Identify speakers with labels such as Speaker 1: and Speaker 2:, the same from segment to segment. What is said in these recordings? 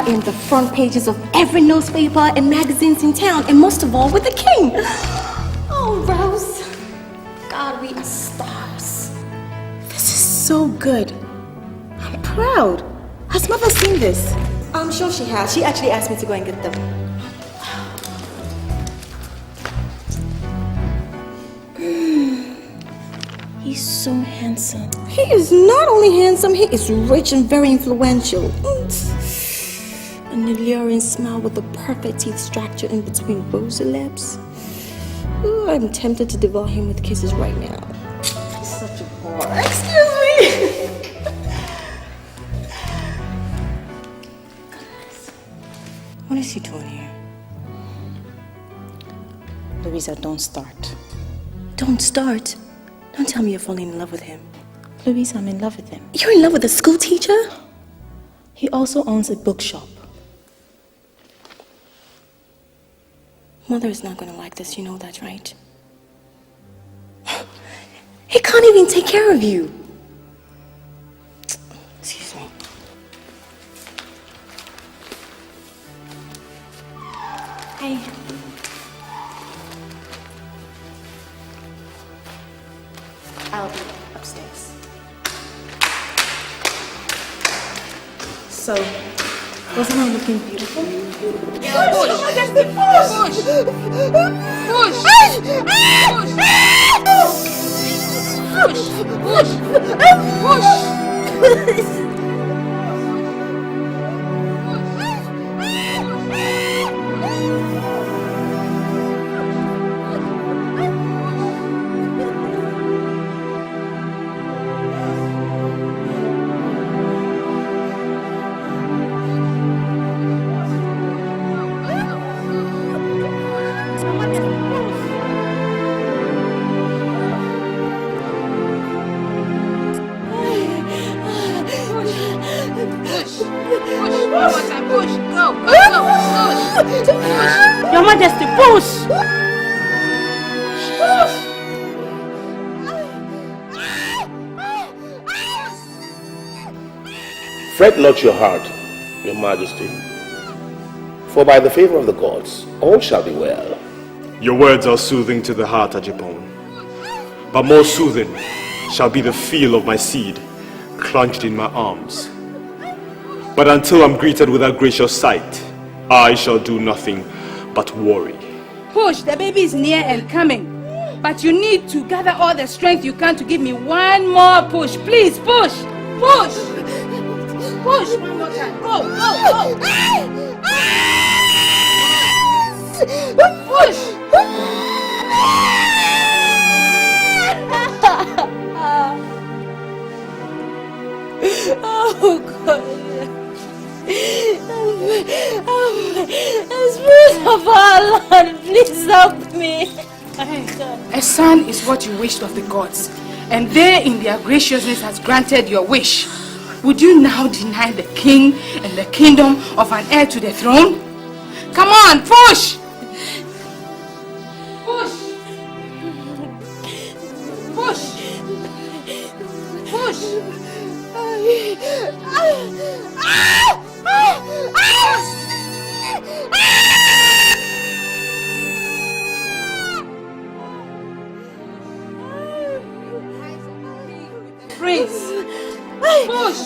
Speaker 1: in the front pages of every newspaper and magazines in town, and most of all with the king. Oh, Rose. God, we are stars.
Speaker 2: This is so good. I'm proud. Has Mother seen this?
Speaker 1: I'm sure she has. She actually asked me to go and get them.
Speaker 2: He's so handsome.
Speaker 1: He is not only handsome, he is rich and very influential. An alluring smile with the perfect teeth structure in between rosy lips. Ooh, I'm tempted to devour him with kisses right now. He's such a bore. Excuse me! Goodness. What is he doing here?
Speaker 2: Louisa, don't start.
Speaker 1: Don't start? Don't tell me you're falling in love with him.
Speaker 2: Louisa, I'm in love with him.
Speaker 1: You're in love with a school teacher?
Speaker 2: He also owns a bookshop.
Speaker 1: Mother is not going to like this, you know that, right? He can't even take care of you. Excuse me. Hey. I'll be upstairs.
Speaker 2: So, wasn't I looking beautiful?
Speaker 3: Yeah, push! Push! Push! Push!
Speaker 4: Your Majesty, push!
Speaker 5: Fret not your heart, your Majesty, for by the favor of the gods, all shall be well.
Speaker 6: Your words are soothing to the heart, Ajipon, but more soothing shall be the feel of my seed clenched in my arms. But until I'm greeted with that gracious sight, I shall do nothing but worry.
Speaker 3: Push, the baby is near and coming. But you need to gather all the strength you can to give me one more push. Please, push! Push! Push! One more time. Go, go, go! Push!
Speaker 1: Oh, God. Spirit of our Lord, please help me.
Speaker 3: A son is what you wished of the gods, and they in their graciousness has granted your wish. Would you now deny the king and the kingdom of an heir to the throne? Come on, push! Push! Push! Push! Prince! Push!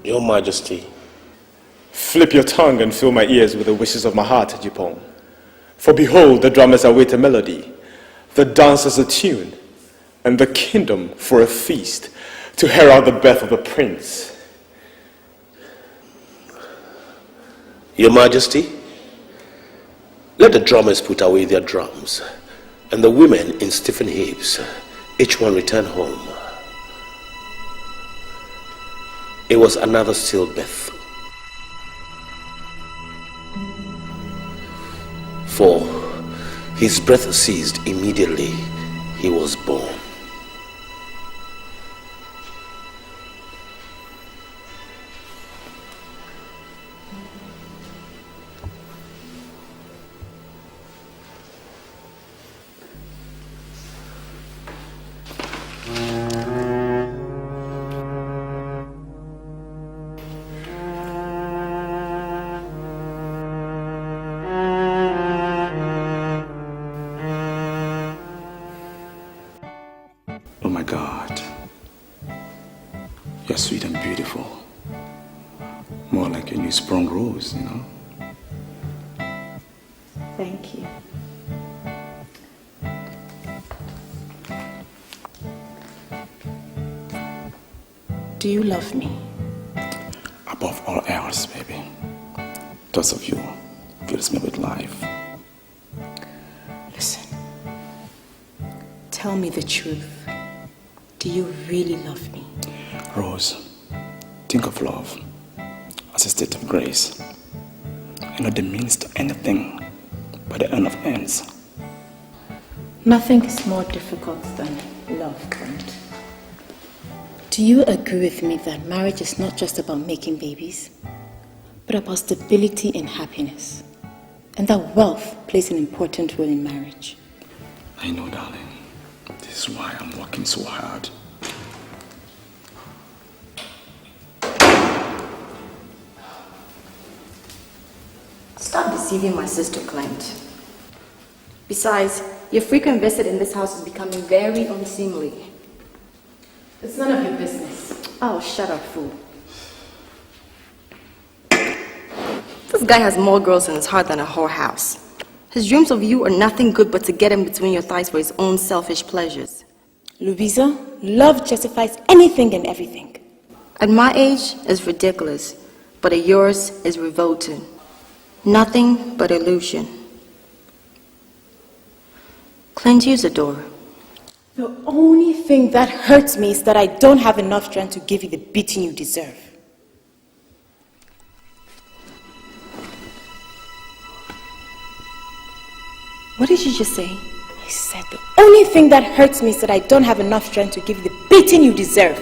Speaker 5: Your Majesty.
Speaker 6: Flip your tongue and fill my ears with the wishes of my heart, Ajipon. For behold, the drummers await a melody, the dancers a tune, and the kingdom for a feast to herald the birth of the prince.
Speaker 5: Your Majesty, let the drummers put away their drums, and the women in stiffened hips, each one return home. It was another stillbirth. For his breath ceased immediately he was born.
Speaker 7: Oh my God, you're sweet and beautiful. More like a new sprung rose, you know?
Speaker 2: Thank you. Do you love me?
Speaker 7: Above all else, baby. Thoughts of you fills me with life.
Speaker 2: Listen. Tell me the truth. Do you really love me?
Speaker 7: Rose, think of love as a state of grace, and not the means to anything but the end of ends.
Speaker 2: Nothing is more difficult than love, Clint. Do you agree with me that marriage is not just about making babies, but about stability and happiness, and that wealth plays an important role in marriage?
Speaker 7: I know, darling. This is why I'm working so hard.
Speaker 1: Stop deceiving my sister, Clint. Besides, your frequent visit in this house is becoming very unseemly.
Speaker 2: It's none of your business.
Speaker 1: Oh, shut up, fool. This guy has more girls in his heart than a whorehouse. His dreams of you are nothing good but to get him between your thighs for his own selfish pleasures.
Speaker 2: Louisa, love justifies anything and everything.
Speaker 1: At my age, it's ridiculous, but at yours is revolting. Nothing but illusion. Clint, use the door.
Speaker 2: The only thing that hurts me is that I don't have enough strength to give you the beating you deserve.
Speaker 1: What did you just say?
Speaker 2: I said the only thing that hurts me is that I don't have enough strength to give you the beating you deserve.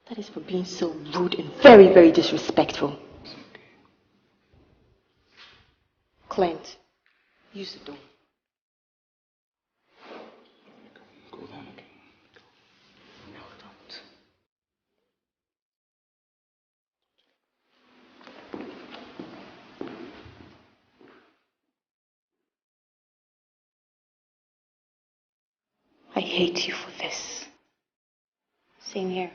Speaker 1: That is for being so rude and very, very disrespectful. Clint, use the door.
Speaker 7: Go down again.
Speaker 1: No, don't. I hate you for this. Same here.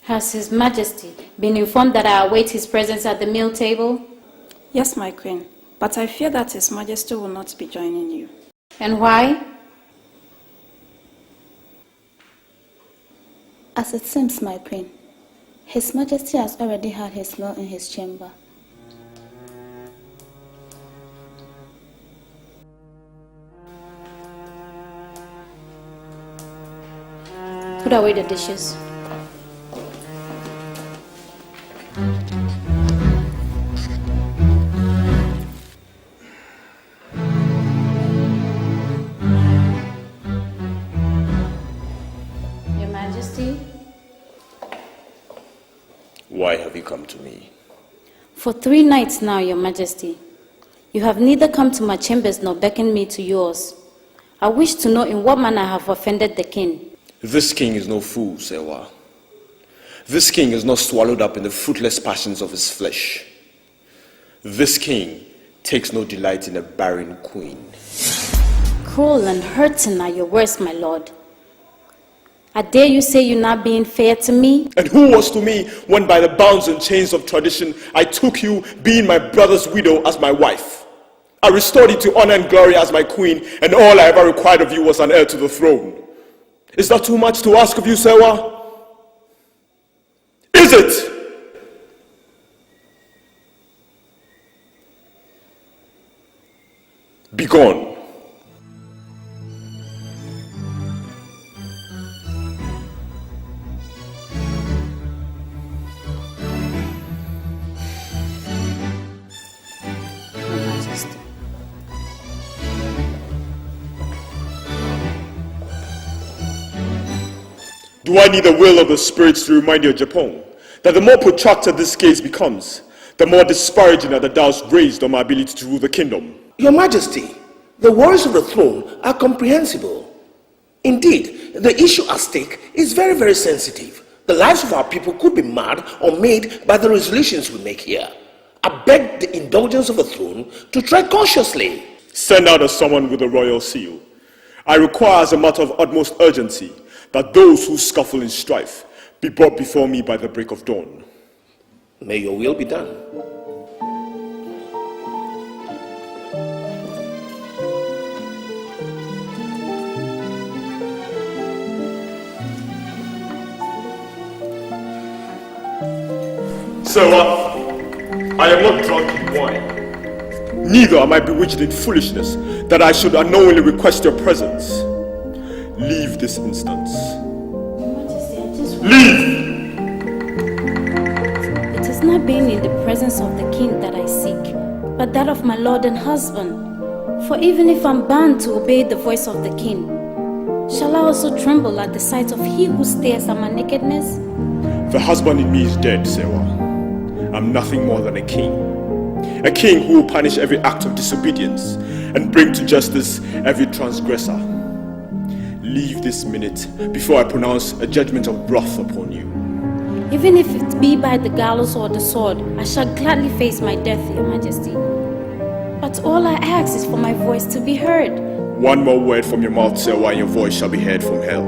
Speaker 4: Has His Majesty been informed that I await his presence at the meal table?
Speaker 8: Yes, my queen, but I fear that His Majesty will not be joining you.
Speaker 4: And why?
Speaker 8: As it seems, my queen, His Majesty has already had his meal in his chamber.
Speaker 4: Put away the dishes. Your Majesty?
Speaker 5: Why have you come to me?
Speaker 4: For 3 nights now, Your Majesty. You have neither come to my chambers nor beckoned me to yours. I wish to know in what manner I have offended the king.
Speaker 6: This king is no fool, Sewa. This king is not swallowed up in the fruitless passions of his flesh. This king takes no delight in a barren queen.
Speaker 4: Cruel and hurting are your words, my lord. I dare you say you're not being fair to me?
Speaker 6: And who was to me when by the bounds and chains of tradition I took you, being my brother's widow, as my wife? I restored you to honor and glory as my queen, and all I ever required of you was an heir to the throne. Is that too much to ask of you, Sewa? Is it? Be gone. Do I need the will of the spirits to remind you, Japan, that the more protracted this case becomes, the more disparaging are the doubts raised on my ability to rule the kingdom?
Speaker 5: Your Majesty, the worries of the throne are comprehensible. Indeed, the issue at stake is very, very sensitive. The lives of our people could be marred or made by the resolutions we make here. I beg the indulgence of the throne to tread cautiously.
Speaker 6: Send out a someone with a royal seal. I require, as a matter of utmost urgency, that those who scuffle in strife be brought before me by the break of dawn.
Speaker 5: May your will be done.
Speaker 6: Sir, I am not drunk in wine. Neither am I bewitched in foolishness, that I should unknowingly request your presence. Leave this instance. Leave!
Speaker 4: It is not being in the presence of the king that I seek, but that of my lord and husband. For even if I'm bound to obey the voice of the king, shall I also tremble at the sight of he who stares at my nakedness?
Speaker 6: The husband in me is dead, Sewa. I'm nothing more than a king. A king who will punish every act of disobedience and bring to justice every transgressor. Leave this minute before I pronounce a judgment of wrath upon you.
Speaker 4: Even if it be by the gallows or the sword, I shall gladly face my death, Your Majesty. But all I ask is for my voice to be heard.
Speaker 6: One more word from your mouth, Sewa, and your voice shall be heard from hell.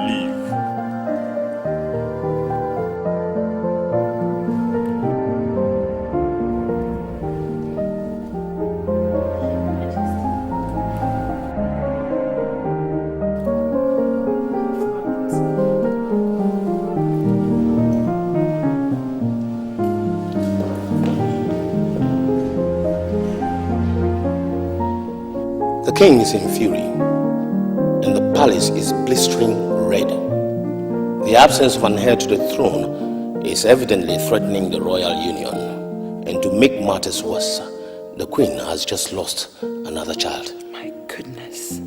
Speaker 6: Leave.
Speaker 5: The king is in fury, and the palace is blistering red. The absence of an heir to the throne is evidently threatening the royal union. And to make matters worse, the queen has just lost another child.
Speaker 7: My goodness.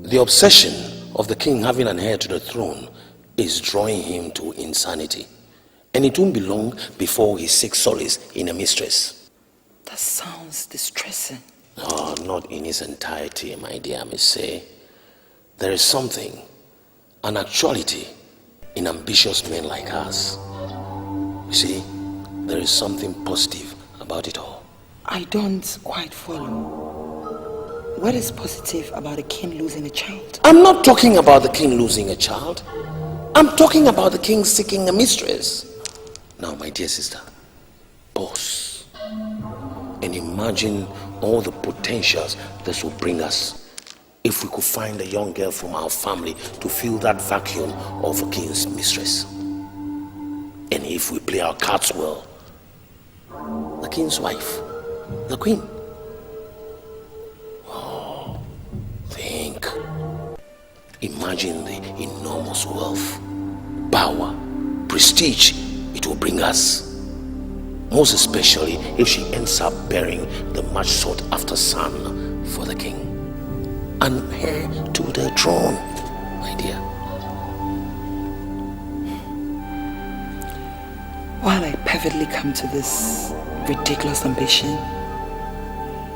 Speaker 5: The obsession of the king having an heir to the throne is drawing him to insanity. And it won't be long before he seeks solace in a mistress.
Speaker 7: That sounds distressing.
Speaker 5: Oh, not in its entirety, my dear Miss Say. There is something, an actuality, in ambitious men like us. You see, there is something positive about it all.
Speaker 7: I don't quite follow. What is positive about a king losing a child?
Speaker 5: I'm not talking about the king losing a child. I'm talking about the king seeking a mistress. Now, my dear sister, pause and imagine all the potentials this will bring us if we could find a young girl from our family to fill that vacuum of a king's mistress. And if we play our cards well, the king's wife, the queen. Oh, think. Imagine the enormous wealth, power, prestige it will bring us. Most especially if she ends up bearing the much sought after son for the king. An heir to the throne, my dear.
Speaker 7: While I perfectly come to this ridiculous ambition,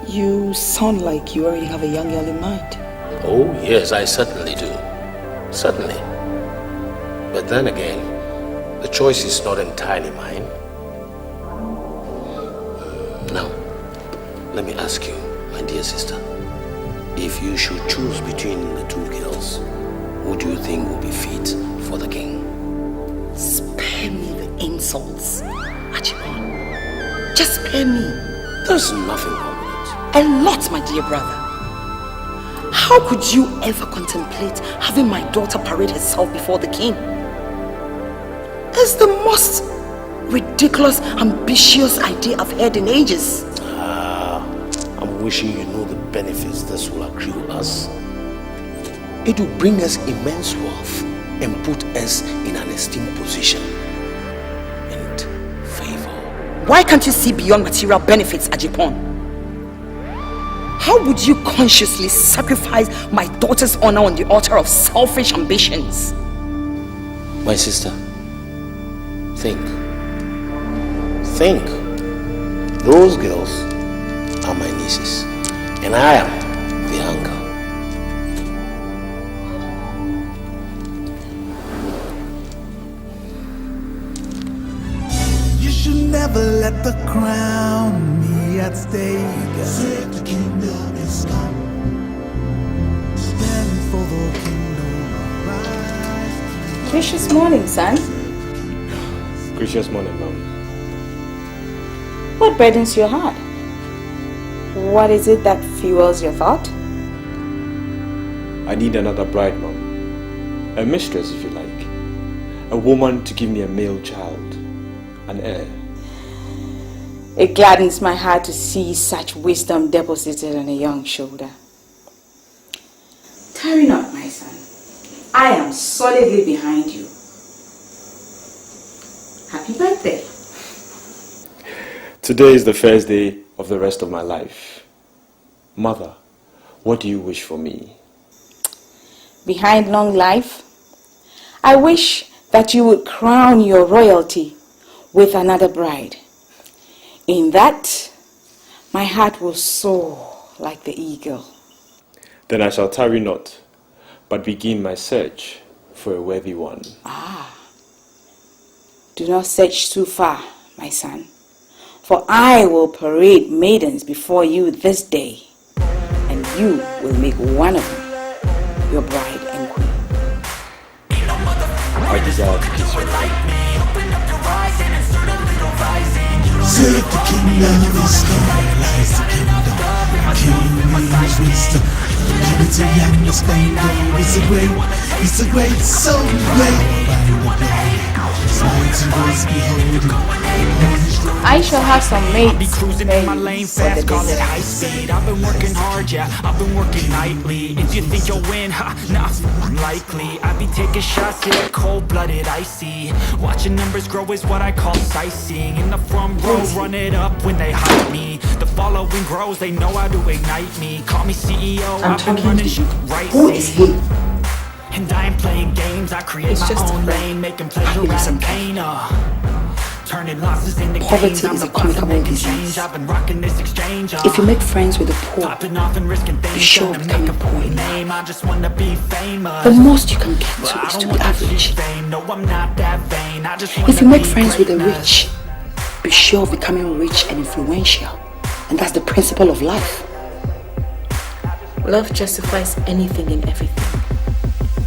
Speaker 9: You sound like you already have a young girl in mind.
Speaker 5: Oh, yes, I certainly do. Certainly. But then again, the choice is not entirely mine. Now, let me ask you, my dear sister, if you should choose between the two girls, who do you think will be fit for the king?
Speaker 9: Spare me the insults, Ajipon. Just spare me.
Speaker 5: There's nothing wrong with it.
Speaker 9: A lot, my dear brother. How could you ever contemplate having my daughter parade herself before the king? It's the most ridiculous, ambitious idea I've heard in ages.
Speaker 5: I'm wishing you know the benefits this will accrue us. It will bring us immense wealth and put us in an esteemed position and favor.
Speaker 9: Why can't you see beyond material benefits, Ajipon? How would you consciously sacrifice my daughter's honor on the altar of selfish ambitions?
Speaker 5: My sister, think. Think. Those girls are my nieces, and I am the uncle.
Speaker 10: You should never let the crown be at stake. Say the kingdom is come. Stand for the kingdom. Rise.
Speaker 3: Gracious morning, son.
Speaker 6: Gracious morning, Mom.
Speaker 3: What burdens your heart? What is it that fuels your thought?
Speaker 6: I need another bride, Mom. A mistress, if you like. A woman to give me a male child. An heir.
Speaker 3: It gladdens my heart to see such wisdom deposited on a young shoulder. Tarry not, my son. I am solidly behind you. Happy birthday.
Speaker 6: Today is the first day of the rest of my life. Mother, what do you wish for me?
Speaker 3: Behind long life, I wish that you would crown your royalty with another bride. In that, my heart will soar like the eagle.
Speaker 6: Then I shall tarry not, but begin my search for a worthy one.
Speaker 3: Do not search too far, my son, for I will parade maidens before you this day, and you will make one of them your bride and queen.
Speaker 6: I desire to kiss your hand.
Speaker 10: Say the kingdom is come. Lies the kingdom. King means wisdom. Unity and understanding. It's a great, so great.
Speaker 3: I shall have some mates.
Speaker 11: Be cruising in my lane fast, call it high speed. I've been working hard, yeah, I've been working nightly. If you think you'll win, nah, unlikely. I be taking shots, yeah, cold-blooded, icy. Watching numbers grow is what I call sightseeing. In the front row, run it up when they hype me. The following grows, they know how to ignite me. Call me CEO, I've been running shit right.
Speaker 9: Who is he?
Speaker 11: And I ain't playing games, I create my own lane, making pleasure out of pain. Turning losses into
Speaker 9: Poverty
Speaker 11: gains, I'm
Speaker 9: is
Speaker 11: the
Speaker 9: a communicable
Speaker 11: making
Speaker 9: disease.
Speaker 11: change. I've been rocking this exchange.
Speaker 9: If you make friends with the poor,
Speaker 11: Popping off and risking things,
Speaker 9: be sure
Speaker 11: to
Speaker 9: of
Speaker 11: make a
Speaker 9: becoming poor
Speaker 11: point
Speaker 9: in
Speaker 11: name. I just wanna be famous.
Speaker 9: the most you can get
Speaker 11: But
Speaker 9: to
Speaker 11: I
Speaker 9: is
Speaker 11: don't
Speaker 9: to be
Speaker 11: want that
Speaker 9: average.
Speaker 11: cheap fame. No, I'm not that vain. I just
Speaker 9: If
Speaker 11: wanna
Speaker 9: you make
Speaker 11: be
Speaker 9: friends with the
Speaker 11: greatness.
Speaker 9: rich, be sure of becoming rich and influential. And that's the principle of life.
Speaker 2: Love justifies anything and everything.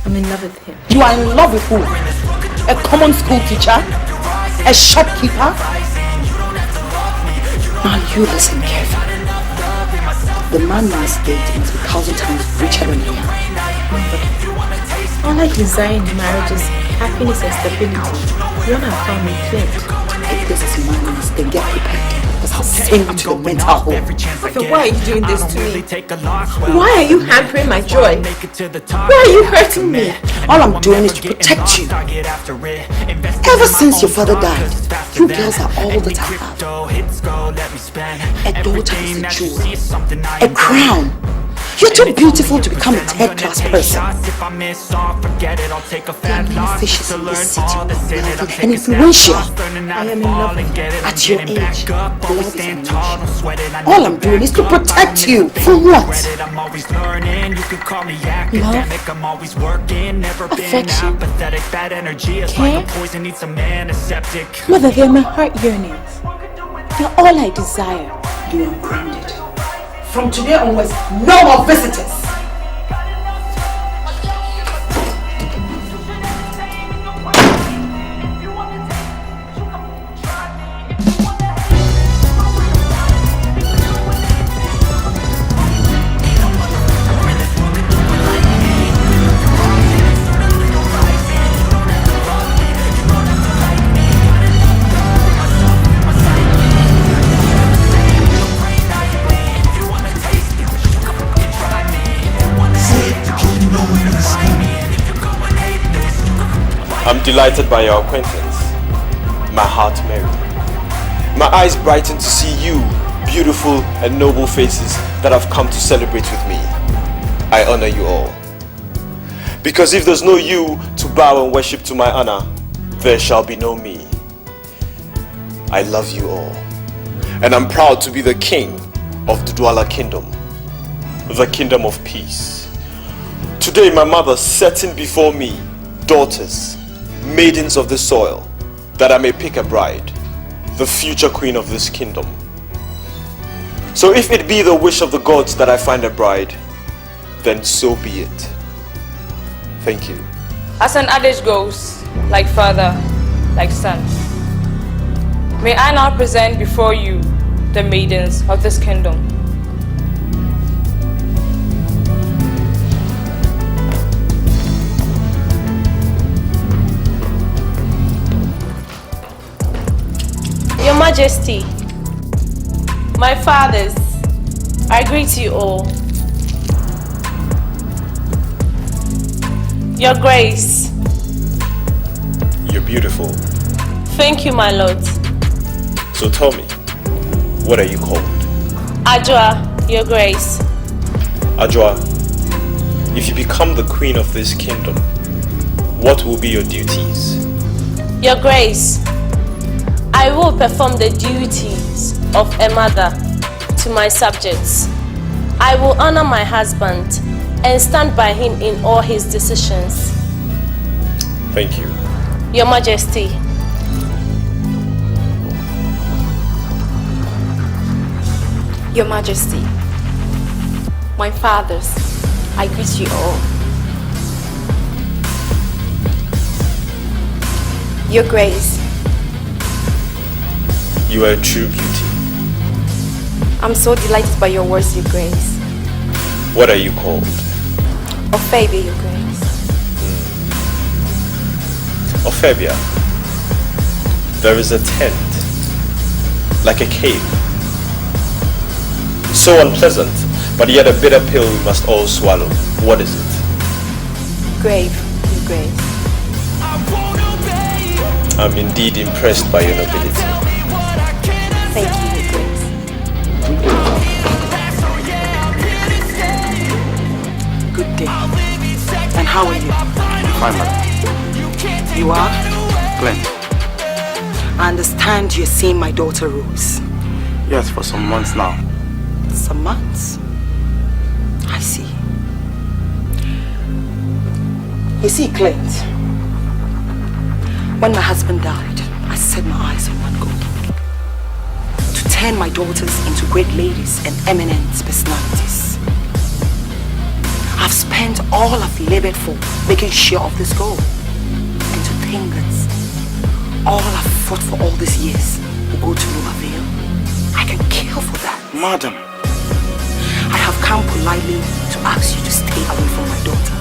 Speaker 2: I'm in love with him.
Speaker 9: You are in love with who? A common school teacher? A shopkeeper? Now you listen carefully. The man must date is 1,000 times richer than you.
Speaker 2: All I desire in marriage is happiness and stability. You're not found me flint.
Speaker 9: If this is madness, then get prepared. That's the same to the mental home.
Speaker 2: So why are you doing this to me?
Speaker 11: Why
Speaker 2: Why are you hampering my joy? Why are you hurting me?
Speaker 9: All I'm doing is to protect you. Ever since your father died, you girls are all that I have. A daughter is a jewel, a crown, You're too beautiful to become a third-class person. Fishes in this city are wealthy and influential.
Speaker 2: I am in love with you.
Speaker 9: At your age, love is emotion. All I'm doing is to protect you. For what?
Speaker 2: Love, affection, care. Mother, they're my heart yearnings. They're all I desire.
Speaker 9: You are grounded. From today onwards, no more visitors.
Speaker 6: I'm delighted by your acquaintance. My heart merry. My eyes brighten to see you, beautiful and noble faces that have come to celebrate with me. I honor you all. Because if there's no you to bow and worship to my honor, there shall be no me. I love you all. And I'm proud to be the king of the Douala kingdom. The kingdom of peace. Today my mother setting before me daughters, maidens of the soil, that I may pick a bride, the future queen of this kingdom. So if it be the wish of the gods that I find a bride, then so be it. Thank you.
Speaker 12: As an adage goes, like father, like son. May I now present before you the maidens of this kingdom. Your Majesty, my fathers, I greet you all. Your Grace.
Speaker 6: You're beautiful.
Speaker 12: Thank you, my lord.
Speaker 6: So tell me, what are you called?
Speaker 12: Ajwa, Your Grace.
Speaker 6: Ajwa, if you become the queen of this kingdom, what will be your duties?
Speaker 12: Your Grace, I will perform the duties of a mother to my subjects. I will honor my husband and stand by him in all his decisions.
Speaker 6: Thank you.
Speaker 12: Your Majesty.
Speaker 13: Your Majesty, my fathers, I greet you all. Your Grace.
Speaker 6: You are a true beauty.
Speaker 13: I'm so delighted by your words, Your Grace.
Speaker 6: What are you called?
Speaker 13: Ophabia, Your Grace.
Speaker 6: Ophabia, there is a tent, like a cave. So unpleasant, but yet a bitter pill we must all swallow. What is it?
Speaker 13: Grave, Your Grace.
Speaker 6: I'm indeed impressed by your nobility.
Speaker 13: Thank you, Your Grace.
Speaker 9: Good day. And how are you?
Speaker 7: Fine, madam.
Speaker 9: You are?
Speaker 7: Glenn.
Speaker 9: I understand you're seeing my daughter Rose.
Speaker 7: Yes, for some months now.
Speaker 9: Some months? I see. You see, Clint, when my husband died, I set my eyes on one goal. To turn my daughters into great ladies and eminent personalities. I've spent all I've labored for making sure of this goal. And to think that all I've fought for all these years will go to no avail. I can kill for that.
Speaker 7: Madam.
Speaker 9: I have come politely to ask you to stay away from my daughter.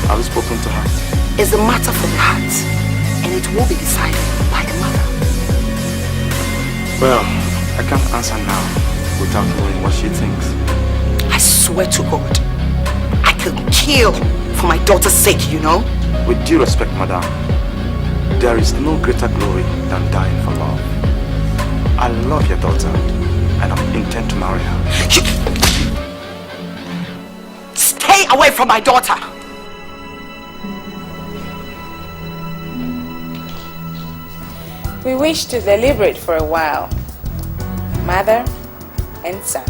Speaker 7: Have you spoken to her?
Speaker 9: It's a matter for the heart, and it will be decided by the mother.
Speaker 7: Well, I can't answer now without knowing what she thinks.
Speaker 9: I swear to God, I could kill for my daughter's sake, you know?
Speaker 7: With due respect, madam, there is no greater glory than dying for love. I love your daughter, and I intend to marry her.
Speaker 9: Stay away from my daughter!
Speaker 3: We wish to deliberate for a while, mother and son.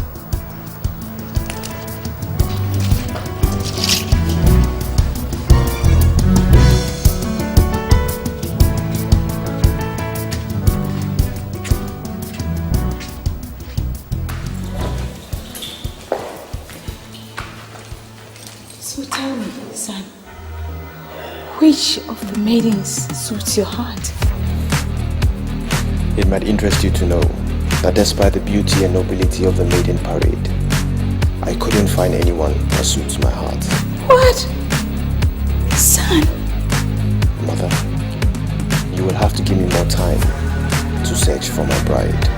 Speaker 2: So tell me, son, which of the maidens suits your heart?
Speaker 14: It might interest you to know that despite the beauty and nobility of the maiden parade, I couldn't find anyone that suits my heart.
Speaker 2: What? Son?
Speaker 14: Mother, you will have to give me more time to search for my bride.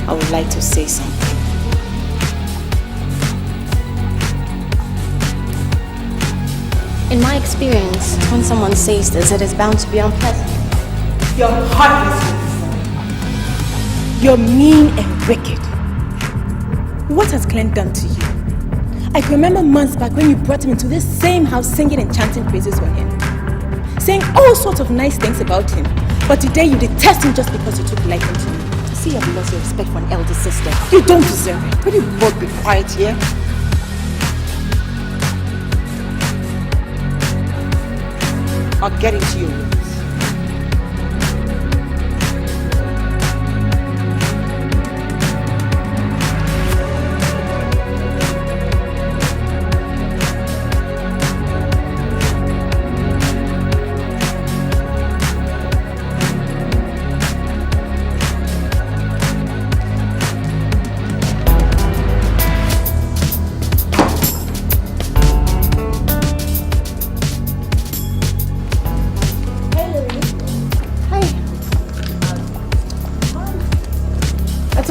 Speaker 2: I would like to say something.
Speaker 1: In my experience, when someone says this, it is bound to be unpleasant.
Speaker 2: You're heartless. You're mean and wicked. What has Glenn done to you? I can remember months back when you brought him into this same house singing and chanting praises for him. Saying all sorts of nice things about him. But today you detest him just because you took liking to him.
Speaker 1: To see you have lost your respect for an elder sister.
Speaker 2: You don't deserve it. Will you both be quiet here? I'll get into your rooms.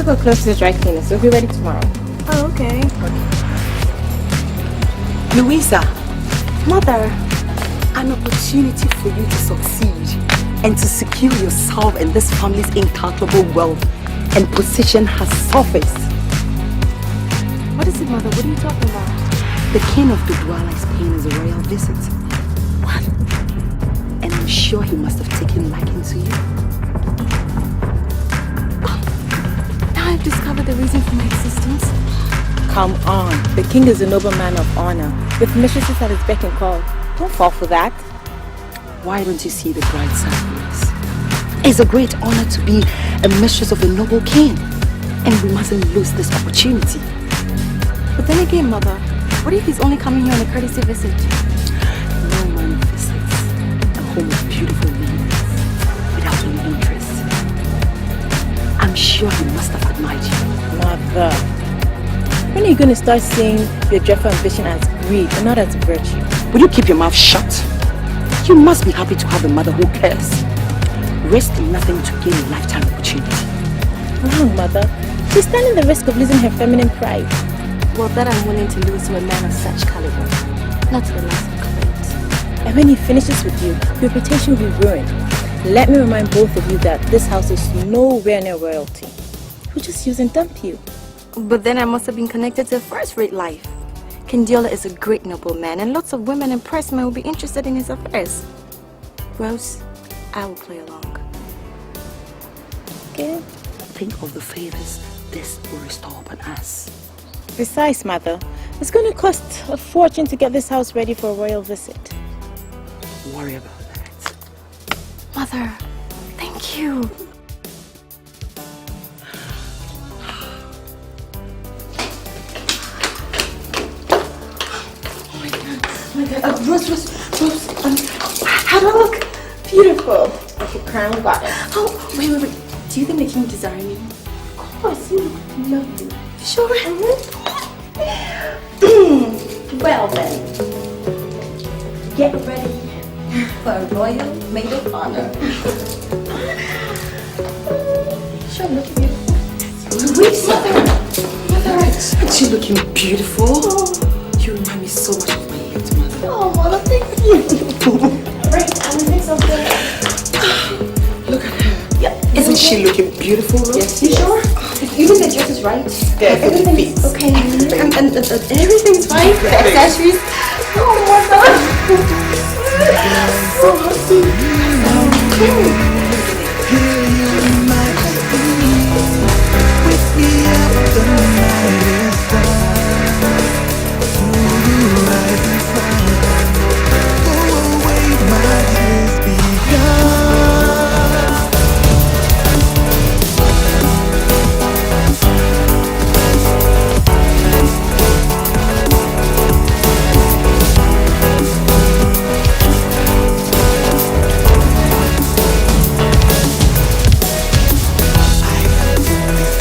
Speaker 2: Go close to the dry cleaner, so we'll be ready tomorrow.
Speaker 1: Oh, okay.
Speaker 9: Louisa,
Speaker 1: Mother,
Speaker 9: an opportunity for you to succeed and to secure yourself and this family's incalculable wealth and position has surfaced.
Speaker 1: What is it, Mother? What are you talking about?
Speaker 9: The king of the Douala is paying us a royal visit. What? And I'm sure he must have taken liking to you.
Speaker 1: I've discovered the reason for my existence.
Speaker 2: Come on. The king is a noble man of honor, with mistresses at his beck and call. Don't fall for that.
Speaker 9: Why don't you see the bright side of this? It's a great honor to be a mistress of a noble king. And we mustn't lose this opportunity.
Speaker 1: But then again, Mother, what if he's only coming here on a courtesy visit?
Speaker 9: No man visits a home of beautiful ladies without any interest. I'm sure he must have admired you.
Speaker 2: Mother, when are you going to start seeing your dreadful ambition as greed and not as virtue?
Speaker 9: Will you keep your mouth shut? You must be happy to have a mother who cares. Risk nothing to gain a lifetime opportunity.
Speaker 2: Wrong, Mother. She's standing the risk of losing her feminine pride.
Speaker 1: Well, that I'm willing to lose to a man of such caliber. Not to the last of credit.
Speaker 2: And when he finishes with you, your reputation will be ruined. Let me remind both of you that this house is nowhere near royalty. We'll just use and dump you.
Speaker 1: But then I must have been connected to a first-rate life. King Diola is a great noble man, and lots of women and pressmen will be interested in his affairs. Rose, I will play along.
Speaker 2: Okay?
Speaker 9: Think of the favors this will restore upon us.
Speaker 2: Besides, Mother, it's going to cost a fortune to get this house ready for a royal visit.
Speaker 9: Worry about that.
Speaker 1: Mother, thank you.
Speaker 2: Oh my God. Rose, how do I look? Beautiful. Like a crown goddess.
Speaker 1: Oh, wait. Do you think the king desires me?
Speaker 2: Of
Speaker 8: course, you look lovely.
Speaker 9: Sure.
Speaker 8: Well then, get ready for a royal maid of honor. Sure, look beautiful.
Speaker 9: Louisa! Aren't you looking beautiful? You remind me so much of my late mother.
Speaker 8: Oh, Mama, thank you. Right, I will make something.
Speaker 9: Look at her. Yeah. Isn't she looking beautiful?
Speaker 8: Yes, you sure? Even the dress is right. Everything's okay.
Speaker 9: And everything's fine.
Speaker 8: The accessories. Oh my God.
Speaker 10: So happy. Here you might be. Wake me up, the night is done. Rise and fall. Go away, my days begun.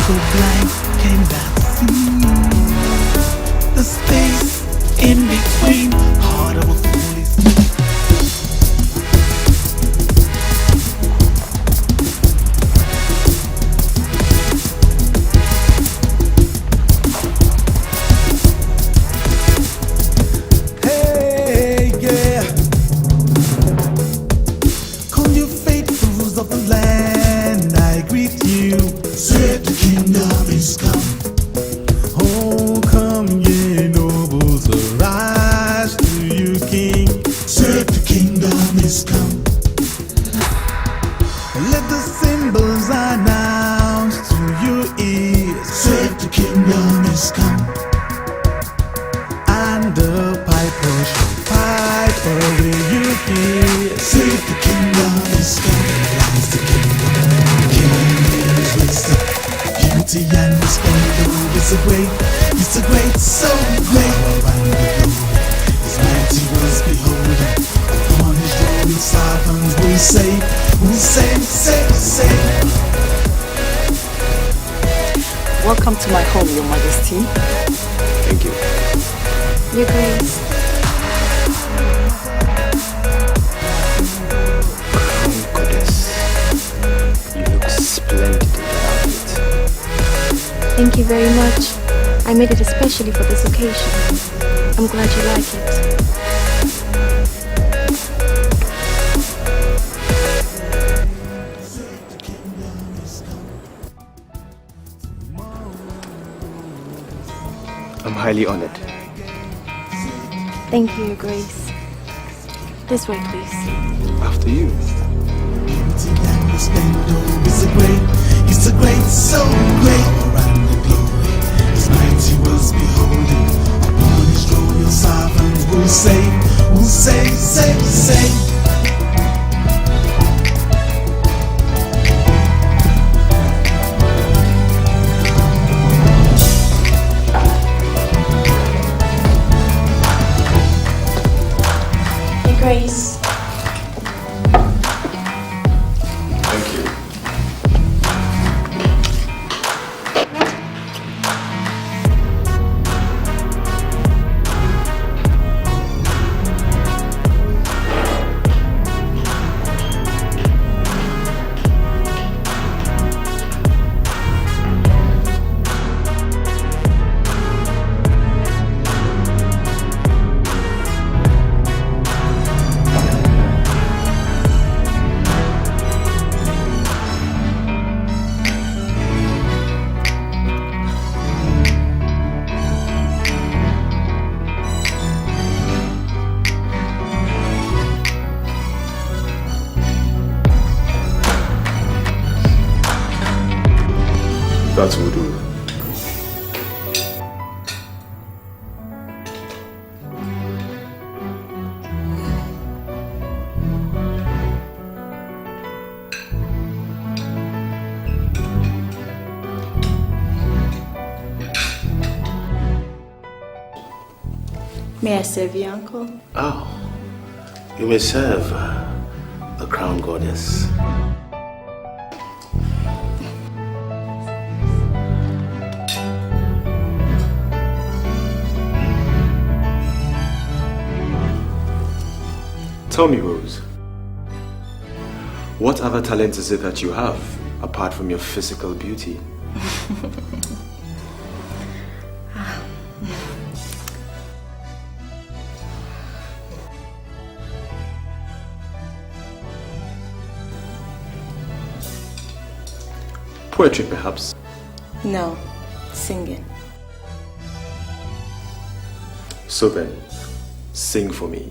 Speaker 10: So blind, cannot see the space in between. Heart of a fool is hey, yeah. Come you faithfuls of the land, I greet you. Said the kingdom is come. Oh, come ye nobles, arise to you, King. Said the kingdom is come. Let the cymbals announce to your ears. Said the kingdom is come. And the piper shall pipe away you hear. Said the kingdom is come. Lies the kingdom. King is wisdom. Beauty and the splendor is a great, so great. Around the globe, His mighty was beholden. Upon His throne, sovereigns will say.
Speaker 9: Welcome to my home, Your Majesty.
Speaker 14: Thank you.
Speaker 13: Your Grace.
Speaker 14: Goddess, you look splendid in that outfit.
Speaker 13: Thank you very much. I made it especially for this occasion. I'm glad you like it.
Speaker 14: I'm highly honored.
Speaker 13: Thank you, Your Grace. This way, please.
Speaker 14: After you.
Speaker 10: Beauty and the splendor is a great, so great. Around the glory, His mighty was beholden. Upon His throne, your sovereigns will say.
Speaker 12: Your Grace.
Speaker 14: Thank you. That will do.
Speaker 2: May I serve you, Uncle?
Speaker 5: Oh, you may serve the crown goddess.
Speaker 6: Tell me, Rose, what other talent is it that you have apart from your physical beauty? Poetry, perhaps?
Speaker 2: No, singing.
Speaker 6: So then, sing for me.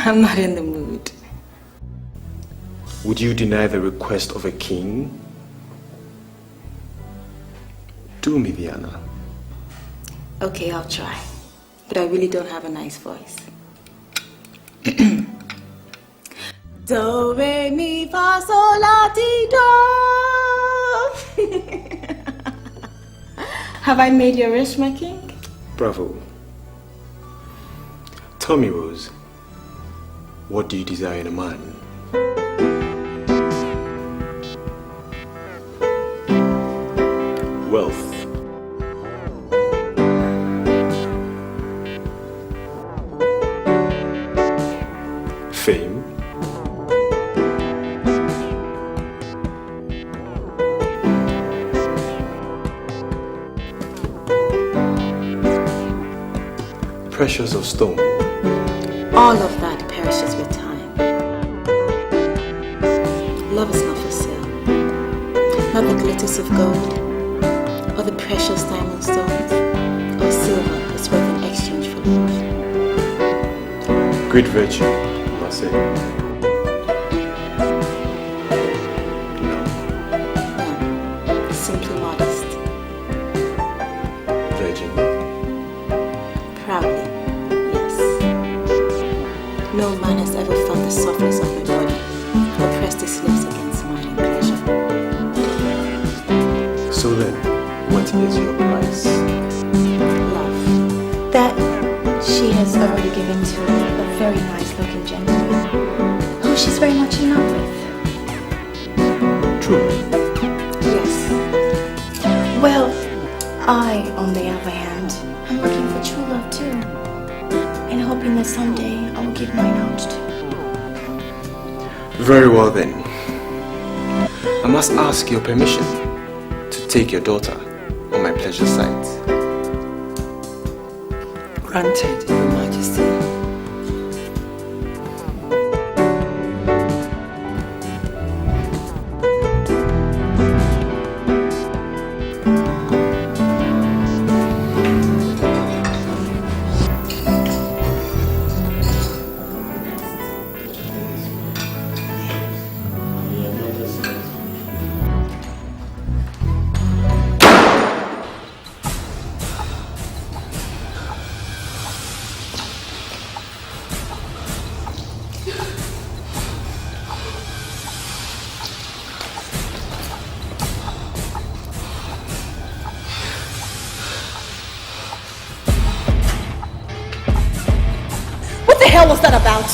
Speaker 2: I'm not in the mood.
Speaker 6: Would you deny the request of a king? Do me the honor.
Speaker 2: Okay, I'll try. But I really don't have a nice voice. Do, re, mi, fa, sol, la, ti, do. Have I made you rich, my king?
Speaker 6: Bravo. Tell me, Rose, what do you desire in a man? Wealth. Fame. Precious of stone.
Speaker 2: All of that perishes with time. Love is not for sale. Not the glitters of gold, or the precious diamond stones, or silver is worth in exchange for love.
Speaker 6: Great virtue, you must say.
Speaker 2: No, simply modest.
Speaker 6: Virgin.
Speaker 2: Proudly, yes. No man has ever felt the softness of my body or pressed his lips against mine in pleasure.
Speaker 6: So then, what is your price?
Speaker 2: Love.
Speaker 13: That she has already given to a very nice looking gentleman who she's very much in love with.
Speaker 6: True.
Speaker 13: Yes. Well, I, on the other hand, am looking for true love too. And hoping that someday I will give mine out too.
Speaker 6: Very well then. I must ask your permission to take your daughter on my pleasure site.
Speaker 9: Granted, Your Majesty.
Speaker 2: What the hell was that about?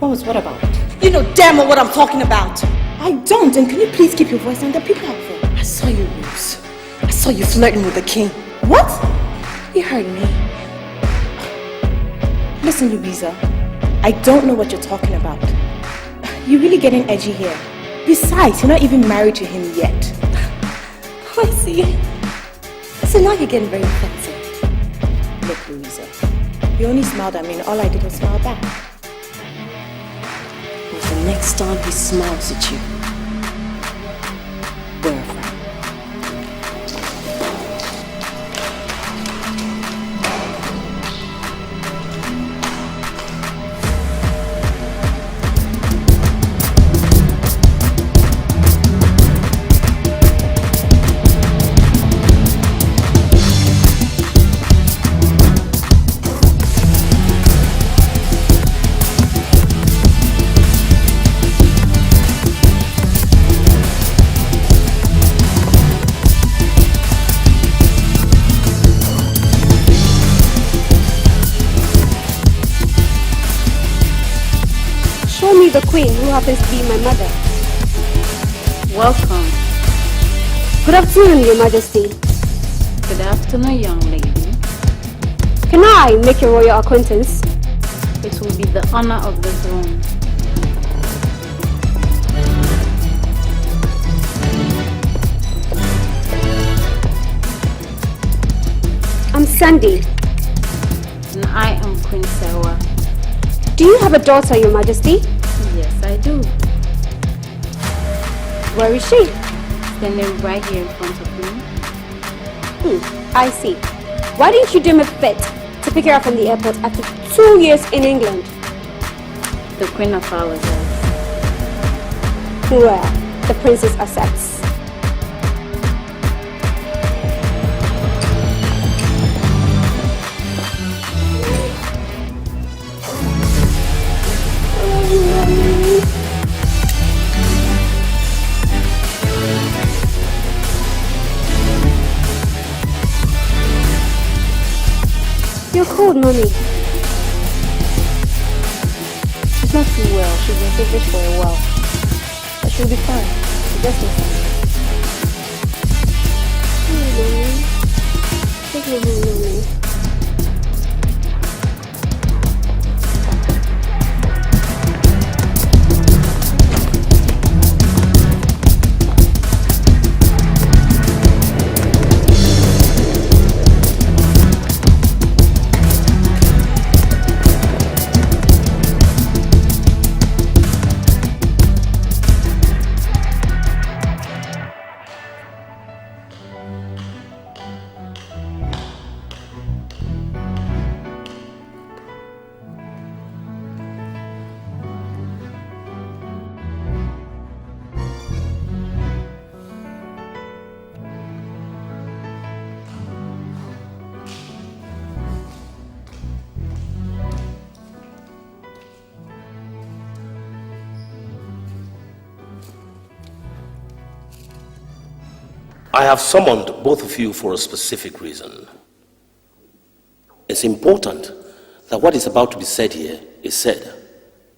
Speaker 2: What was what about? You know damn well what I'm talking about. I don't, and can you please keep your voice down? There are people out there. I saw you, Rose. I saw you flirting with the king. What? You heard me. Listen, Louisa, I don't know what you're talking about. You're really getting edgy here. Besides, you're not even married to him yet. I see. So now you're getting very offensive. Look, Louisa, you only smiled at me and all I did was smile back.
Speaker 1: But the next time he smiles at you, wear a frown.
Speaker 13: Show me the queen who happens to be my mother.
Speaker 4: Welcome.
Speaker 13: Good afternoon, Your Majesty.
Speaker 4: Good afternoon, young lady.
Speaker 15: Can I make your royal acquaintance?
Speaker 4: It will be the honor of the throne.
Speaker 15: I'm Sandy.
Speaker 4: And I am Queen Sewa.
Speaker 15: Do you have a daughter, Your Majesty?
Speaker 4: Yes, I do.
Speaker 15: Where is she?
Speaker 4: Standing right here in front of me.
Speaker 15: I see. Why didn't you deem it fit to pick her up from the airport after 2 years in England?
Speaker 4: The Queen of Flowers says.
Speaker 15: Well, the princess accepts. You're cold, Mommy.
Speaker 13: She's not too well. She's been feverish for a while. But she'll be fine. She just needs some rest.
Speaker 15: Take me home, Mommy.
Speaker 5: I have summoned both of you for a specific reason. It's important that what is about to be said here is said.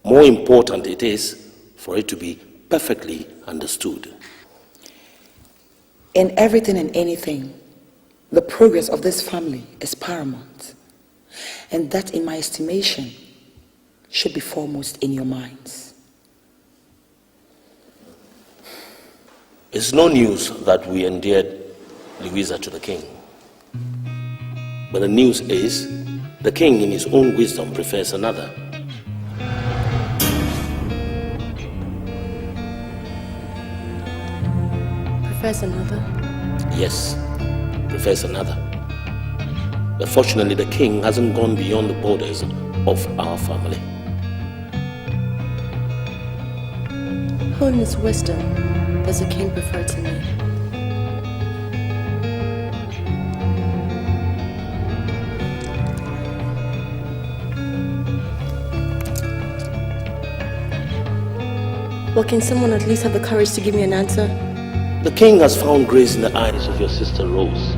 Speaker 5: More important it is for it to be perfectly understood.
Speaker 9: In everything and anything, the progress of this family is paramount. And that, in my estimation, should be foremost in your minds.
Speaker 5: It's no news that we endeared Louisa to the king. But the news is, the king in his own wisdom prefers another.
Speaker 1: Prefers another?
Speaker 5: Yes, prefers another. But fortunately, the king hasn't gone beyond the borders of our family.
Speaker 1: Who in his wisdom does the king prefer to me? Well, can someone at least have the courage to give me an answer?
Speaker 5: The king has found grace in the eyes of your sister Rose.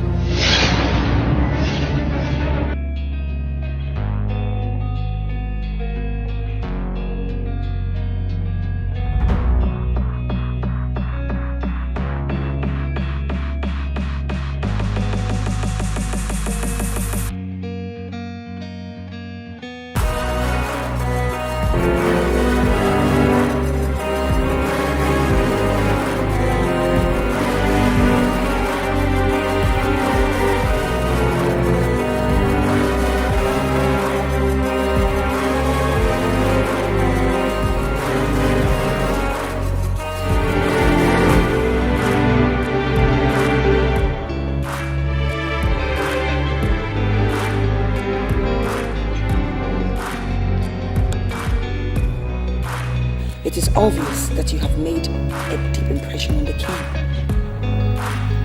Speaker 9: It is obvious that you have made a deep impression on the king.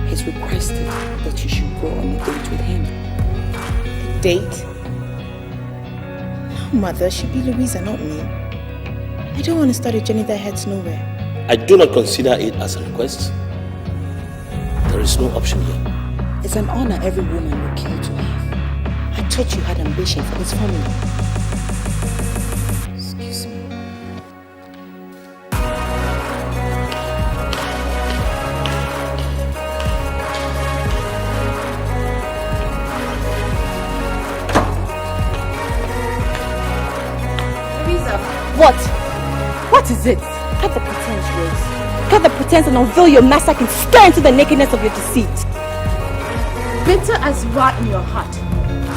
Speaker 9: He's requested that you should go on a date with him.
Speaker 2: A date? No, Mother, should be Louisa, not me. I don't want to start a journey that heads nowhere.
Speaker 5: I do not consider it as a request. There is no option here.
Speaker 9: It's an honor every woman would kill to have. I thought you had ambition for this family. Excuse me.
Speaker 3: yourself.
Speaker 13: What?
Speaker 3: What is it?
Speaker 13: Cut the pretense, Rose. Cut the pretense and unveil your mask and stare into the nakedness of your deceit.
Speaker 3: Bitter as you are in your heart,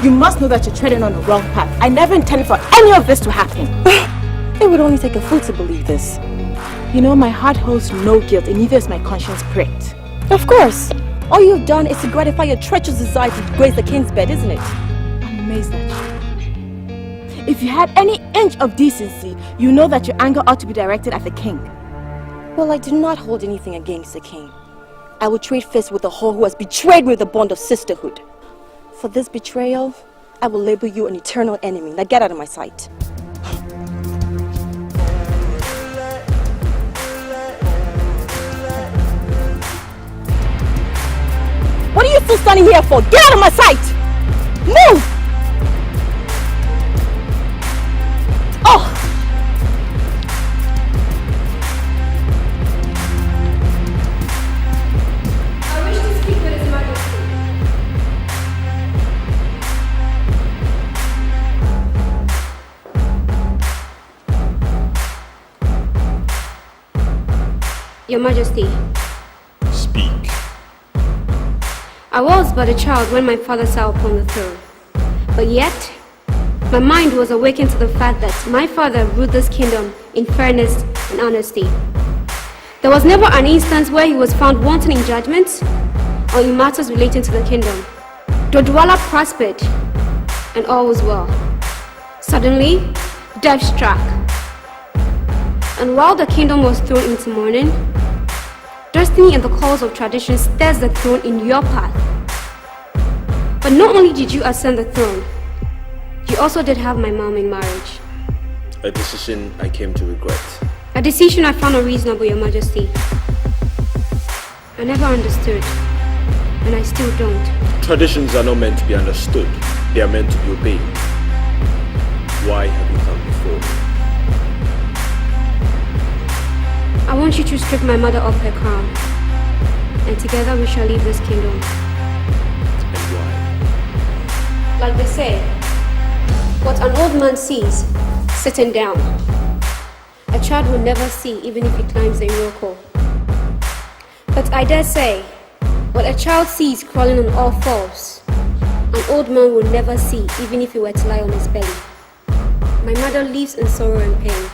Speaker 3: you must know that you're treading on the wrong path. I never intended for any of this to happen.
Speaker 13: It would only take a fool to believe this.
Speaker 3: You know, my heart holds no guilt and neither is my conscience pricked.
Speaker 13: Of course. All you've done is to gratify your treacherous desire to grace the king's bed, isn't it?
Speaker 3: I'm amazed at you. If you had any inch of decency, you know that your anger ought to be directed at the king.
Speaker 13: Well, I do not hold anything against the king. I will trade fists with the whore who has betrayed me with the bond of sisterhood. For this betrayal, I will label you an eternal enemy. Now get out of my sight. What are you still standing here for? Get out of my sight! Move! Oh!
Speaker 15: I wish to speak with His Majesty. Your Majesty.
Speaker 6: Speak.
Speaker 15: I was but a child when my father sat upon the throne. But yet, my mind was awakened to the fact that my father ruled this kingdom in fairness and honesty. There was never an instance where he was found wanting in judgment or in matters relating to the kingdom. Dodwala prospered and all was well. Suddenly, death struck. And while the kingdom was thrown into mourning, destiny and the calls of tradition stares the throne in your path. But not only did you ascend the throne, you also did have my mom in marriage.
Speaker 14: A decision I came to regret.
Speaker 15: A decision I found unreasonable, Your Majesty. I never understood, and I still don't.
Speaker 14: Traditions are not meant to be understood. They are meant to be obeyed. Why have you come before me?
Speaker 15: I want you to strip my mother of her crown, and together we shall leave this kingdom.
Speaker 14: And why?
Speaker 15: Like they say, what an old man sees sitting down, a child will never see even if he climbs a Iroko. But I dare say, what a child sees crawling on all fours, an old man will never see even if he were to lie on his belly. My mother lives in sorrow and pain.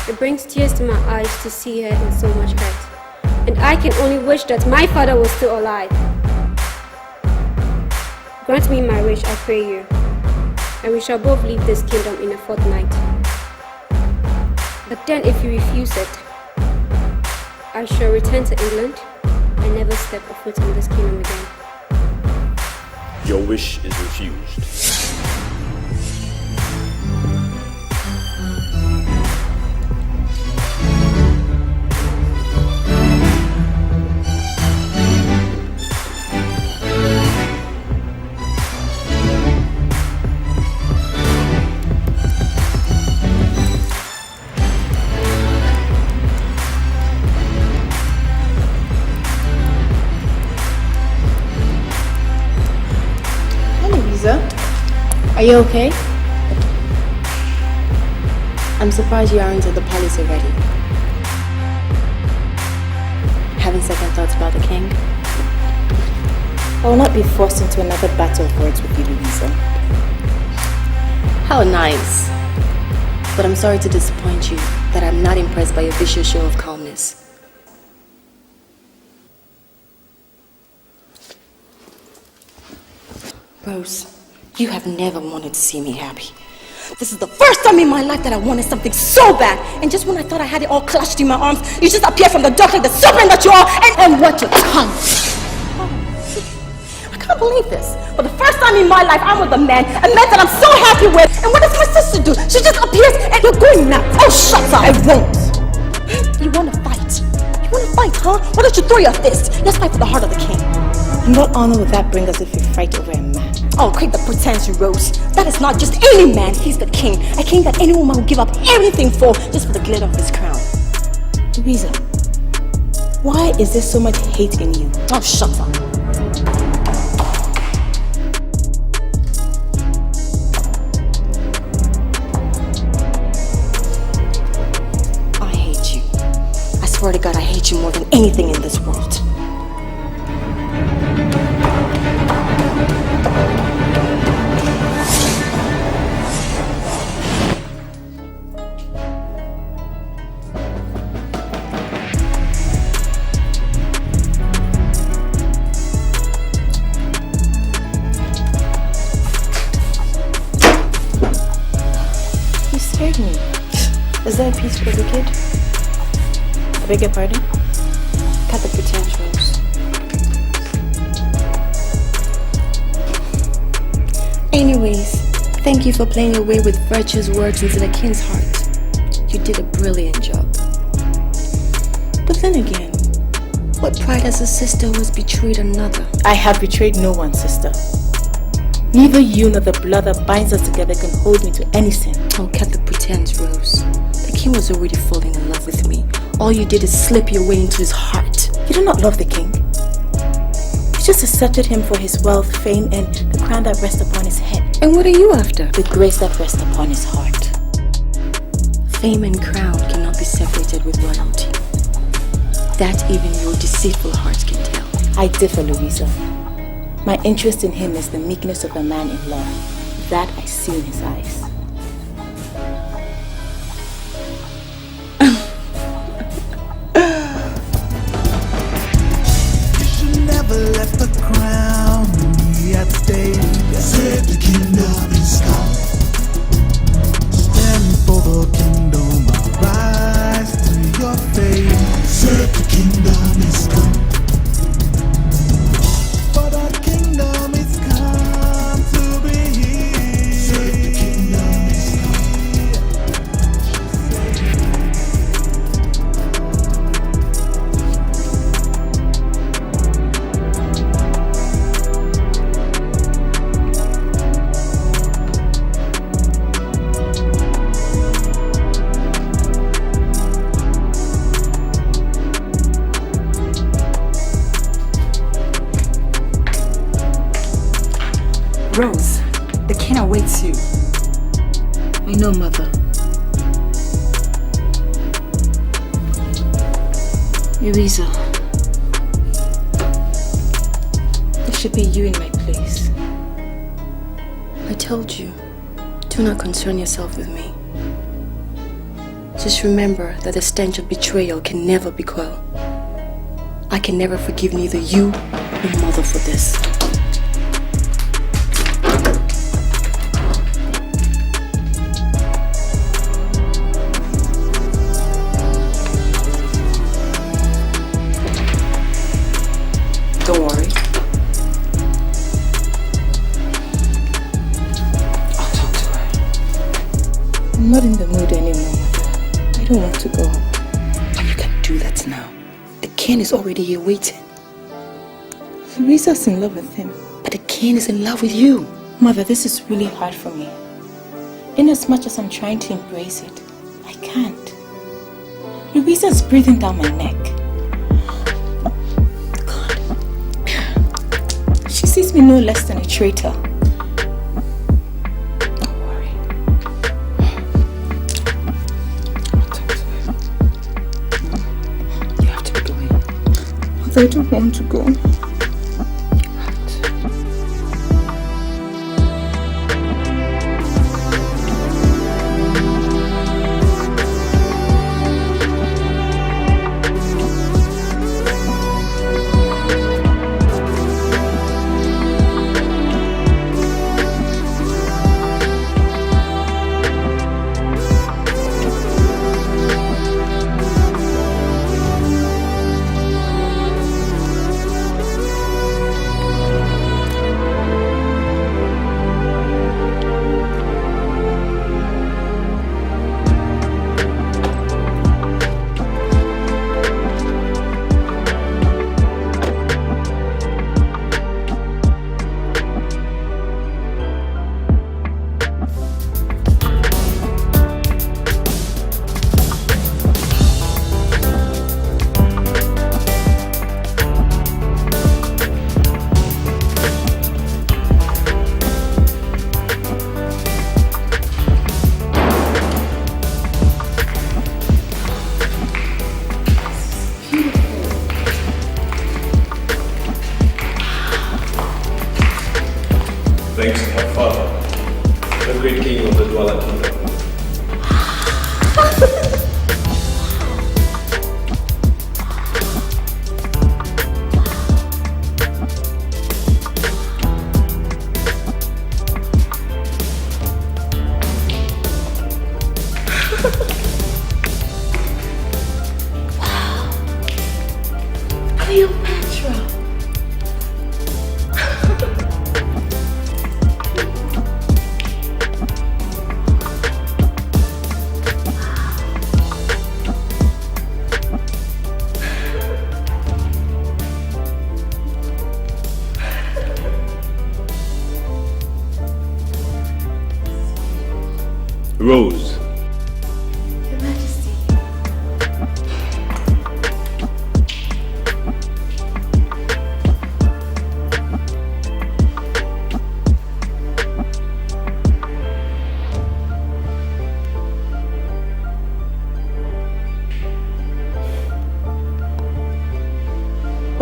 Speaker 15: It brings tears to my eyes to see her in so much hurt. And I can only wish that my father was still alive. Grant me my wish, I pray you, and we shall both leave this kingdom in a fortnight. But then if you refuse it, I shall return to England and never step a foot in this kingdom again.
Speaker 14: Your wish is refused.
Speaker 2: Are you okay? I'm surprised you aren't at the palace already. Having second thoughts about the king? I will not be forced into another battle of words with you, Louisa. How nice. But I'm sorry to disappoint you that I'm not impressed by your vicious show of calmness.
Speaker 13: Rose, you have never wanted to see me happy. This is the first time in my life that I wanted something so bad. And just when I thought I had it all clutched in my arms, you just appear from the dark like the serpent that you are and wet your tongue. I can't believe this. For the first time in my life, I'm with a man that I'm so happy with. And what does my sister do? She just appears and you're going nuts. Oh, shut up. I won't. You want to fight? You want to fight, huh? Why don't you throw your fist? Let's fight for the heart of the king.
Speaker 2: And what honor would that bring us if we fight over a man?
Speaker 13: Oh, quit the pretense, you Rose. That is not just any man, he's the king. A king that any woman will give up everything for, just for the glitter of his crown.
Speaker 2: Louisa, why is there so much hate in you?
Speaker 13: Oh, shut up.
Speaker 1: swear to God, I hate you more than anything in this world.
Speaker 2: You scared me. Is that a piece for the kid? I beg your pardon?
Speaker 1: Cut the pretense, Rose. Anyways, thank you for playing your way with virtuous words into the king's heart. You did a brilliant job. But then again, what pride as a sister who has betrayed another?
Speaker 2: I have betrayed no one, sister. Neither you nor the blood that binds us together can hold me to any sin.
Speaker 1: Don't cut the pretense, Rose. The king was already falling in love with me. All you did is slip your way into his heart.
Speaker 2: You do not love the king. You just accepted him for his wealth, fame, and the crown that rests upon his head.
Speaker 1: And what are you after?
Speaker 2: The grace that rests upon his heart.
Speaker 1: Fame and crown cannot be separated with royalty. That even your deceitful heart can tell.
Speaker 2: I differ, Louisa. My interest in him is the meekness of a man in love. That I see in his eyes.
Speaker 10: You should never left the crown we had stayed. Said the kingdom is come. Stand for the kingdom, I'll rise to your fame. Said the kingdom is come. For the kingdom is come to be. Said the kingdom is
Speaker 16: Rose, the king awaits you.
Speaker 2: I know, Mother. Louisa, it should be you in my place.
Speaker 1: I told you, do not concern yourself with me. Just remember that the stench of betrayal can never be quelled. I can never forgive neither you nor Mother for this.
Speaker 16: Don't worry. I'll talk to her.
Speaker 2: I'm not in the mood anymore, Mother. I don't want to go.
Speaker 16: But you can do that now. The king is already here waiting.
Speaker 2: Louisa's in love with him.
Speaker 16: But the king is in love with you.
Speaker 2: Mother, this is really hard for me. Inasmuch as I'm trying to embrace it, I can't. Louisa's breathing down my neck. She sees me no less than a traitor.
Speaker 16: Don't worry. I'll talk to her. You have to be going.
Speaker 2: Mother, I don't want to go.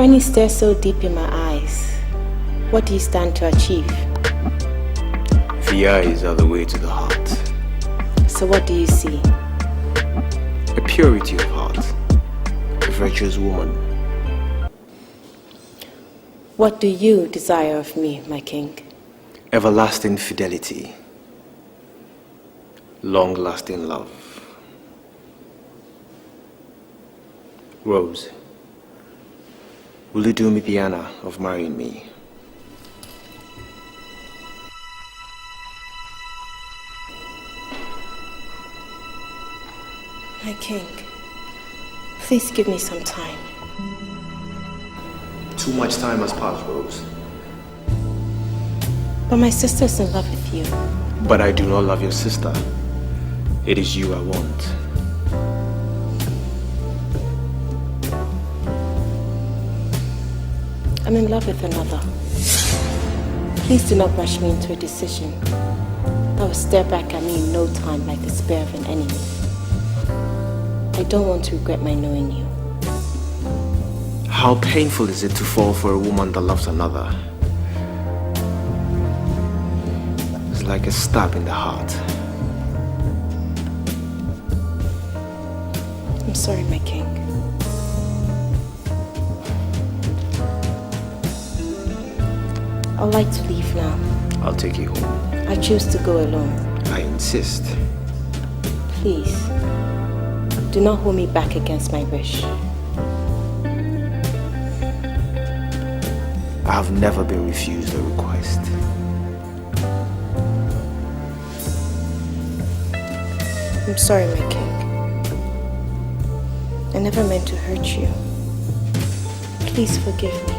Speaker 2: When you stare so deep in my eyes, what do you stand to achieve?
Speaker 14: The eyes are the way to the heart.
Speaker 2: So what do you see?
Speaker 14: A purity of heart. A virtuous woman.
Speaker 2: What do you desire of me, my king?
Speaker 14: Everlasting fidelity. Long-lasting love. Rose, will you do me the honor of marrying me?
Speaker 2: My king, please give me some time.
Speaker 14: Too much time has passed, Rose.
Speaker 2: But my sister's in love with you.
Speaker 14: But I do not love your sister. It is you I want.
Speaker 2: I'm in love with another. Please do not rush me into a decision that will stare back at me in no time like the spear of an enemy. I don't want to regret my knowing you.
Speaker 14: How painful is it to fall for a woman that loves another? It's like a stab in the heart.
Speaker 2: I'm sorry, my king. I'd like to leave now.
Speaker 14: I'll take you home.
Speaker 2: I choose to go alone.
Speaker 14: I insist.
Speaker 2: Please, do not hold me back against my wish.
Speaker 14: I have never been refused a request.
Speaker 2: I'm sorry, my king. I never meant to hurt you. Please forgive me.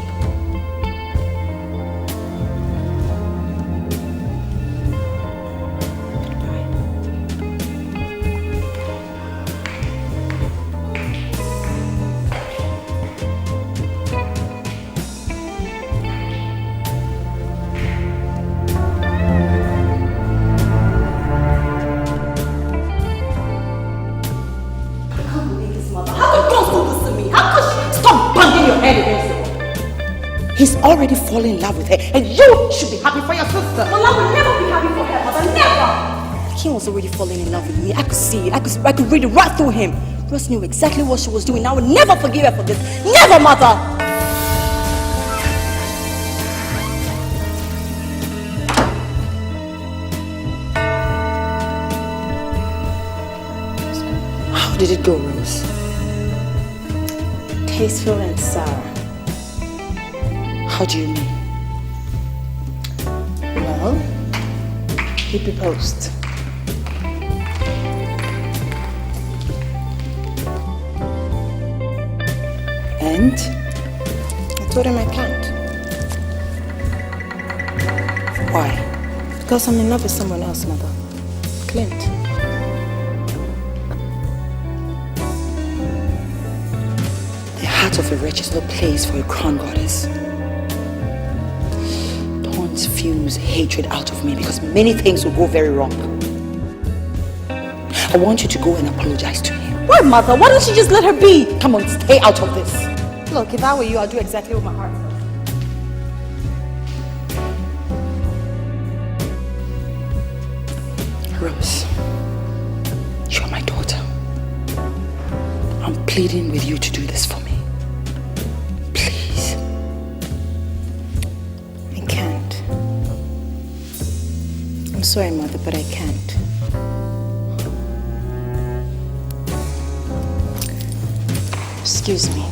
Speaker 9: He's already fallen in love with her, and you should be happy for your sister.
Speaker 13: Well, I will never be happy for her, mother. Never!
Speaker 1: The king was already falling in love with me. I could see it. I could read it right through him. Rose knew exactly what she was doing. I would never forgive her for this. Never, mother!
Speaker 9: How did it go, Rose?
Speaker 2: Tasteful and sour.
Speaker 9: How do you mean?
Speaker 2: Well, he proposed.
Speaker 9: And?
Speaker 2: I told him I can't.
Speaker 9: Why?
Speaker 2: Because I'm in love with someone else, Mother. Clint.
Speaker 9: The heart of a wretch is no place for a crown goddess. Don't fuse hatred out of me, because many things will go very wrong. I want you to go and apologize to him.
Speaker 1: Why, mother? Why don't you just let her be?
Speaker 9: Come on, stay out of this.
Speaker 1: Look, if I were you, I'd do exactly what my heart says.
Speaker 9: Rose, you're my daughter. I'm pleading with you to do this for me. Please.
Speaker 2: I can't. I'm sorry, Mother, but I can't. Excuse me.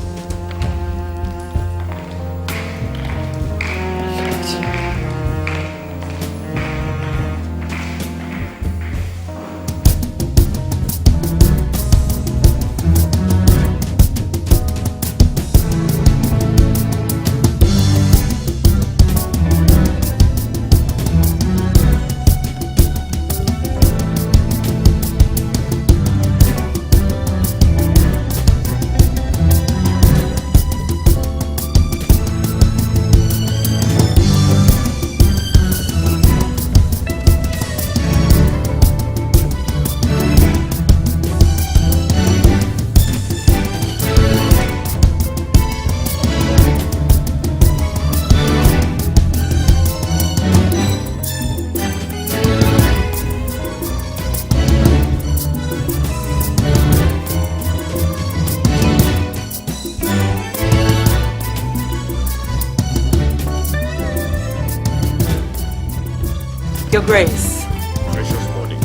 Speaker 9: Grace.
Speaker 6: Precious morning.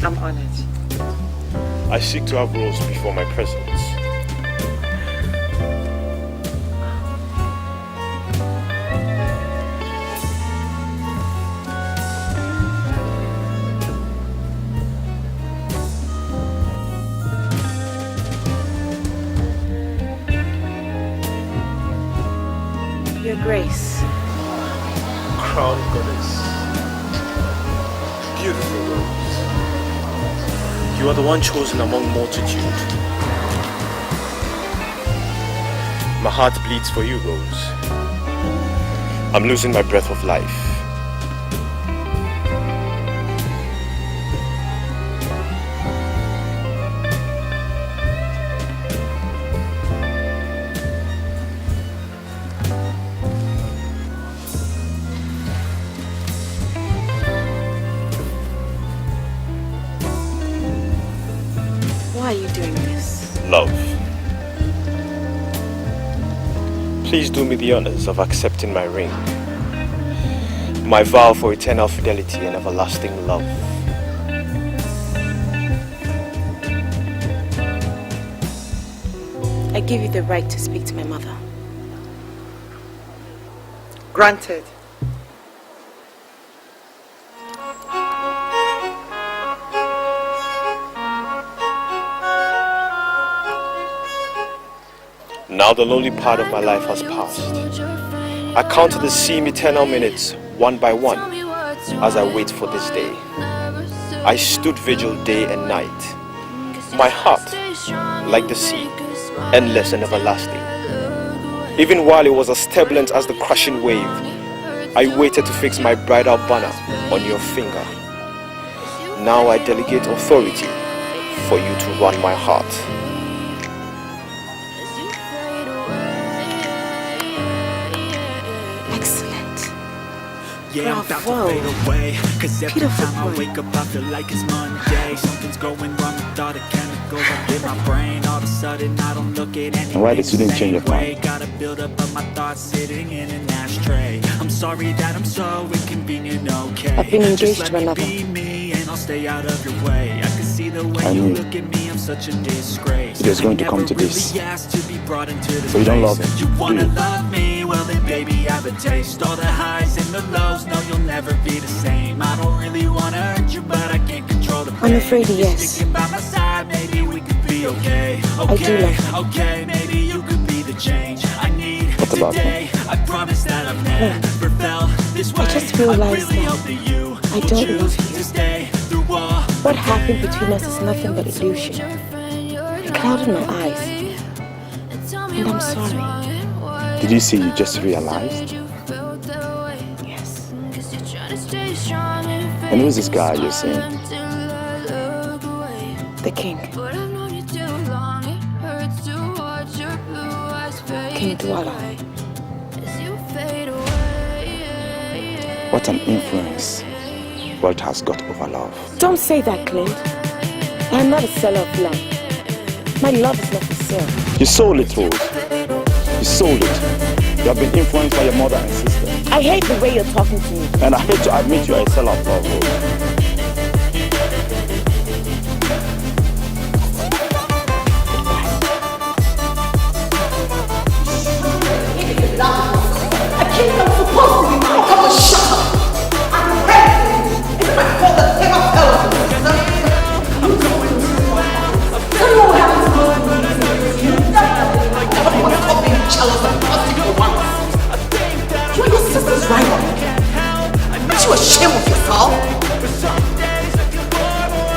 Speaker 9: I'm honored.
Speaker 6: I seek to have Rose before my presence.
Speaker 9: Your Grace.
Speaker 6: Crown goddess. Beautiful Rose. You are the one chosen among multitude. My heart bleeds for you, Rose. I'm losing my breath of life.
Speaker 9: Why are you doing this?
Speaker 6: Love. Please do me the honors of accepting my ring. My vow for eternal fidelity and everlasting love.
Speaker 9: I give you the right to speak to my mother. Granted.
Speaker 6: Now the lonely part of my life has passed. I count the same eternal minutes one by one as I wait for this day. I stood vigil day and night. My heart, like the sea, endless and everlasting. Even while it was as turbulent as the crashing wave, I waited to fix my bridal banner on your finger. Now I delegate authority for you to run my heart.
Speaker 11: Yeah, I'm about to fade away. Cause every time I wake up I feel like it's Monday. Something's going wrong with all the chemicals up in my brain. All of a sudden I don't look at anything.
Speaker 7: Why did you didn't change your mind?
Speaker 11: Got a build up of my thoughts sitting in an ashtray. I'm sorry that I'm so inconvenient, okay.
Speaker 9: I've been engaged
Speaker 11: Just
Speaker 9: to
Speaker 11: let
Speaker 9: another.
Speaker 11: me be me and I'll stay out of your way. I can see the way you look at me, I'm such a disgrace.
Speaker 7: It is going to come to this.
Speaker 11: Really asked to be brought into this
Speaker 7: So you don't
Speaker 11: place.
Speaker 7: love him,
Speaker 11: You wanna
Speaker 7: do you?
Speaker 11: love me? Well then baby have a taste. All the highs and the lows, no you'll never be the same. I don't really wanna hurt you, but I can't control the pain.
Speaker 9: I'm afraid yes.
Speaker 11: Sticking by my side, maybe we could be okay.
Speaker 9: I do love him.
Speaker 11: Okay, maybe you could be the change I need
Speaker 7: What about
Speaker 11: today. I promise that I've never felt this way.
Speaker 9: I just realized
Speaker 11: really
Speaker 9: that
Speaker 11: hope that you
Speaker 9: I don't love
Speaker 11: to
Speaker 9: you.
Speaker 11: stay through all.
Speaker 9: What happened between us is nothing but illusion. It clouded my eyes. And I'm sorry.
Speaker 7: Did you see you just realized?
Speaker 9: Yes.
Speaker 7: And who's this guy you're seeing?
Speaker 9: The king. King Dwala.
Speaker 7: What an influence world has got over love.
Speaker 9: Don't say that, Clint. I am not a seller of love. My love is not for sale.
Speaker 7: You sold it, Rose. You sold it. You have been influenced by your mother and sister.
Speaker 9: I hate the way you're talking to me.
Speaker 7: And I hate to admit you are a seller of love, Rose.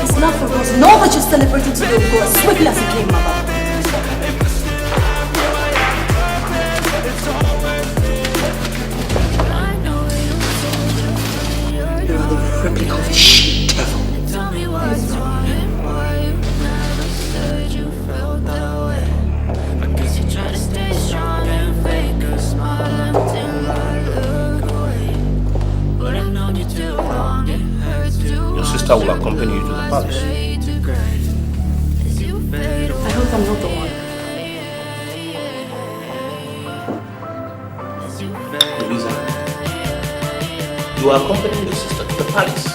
Speaker 8: It's not for us. Know that you're celebrating today will go as swiftly as it came, mother.
Speaker 16: You are the replica of a she-devil.
Speaker 5: Your sister will accompany you to the palace.
Speaker 8: I hope I'm not the one.
Speaker 5: Louisa, you are accompanying your sister to the palace.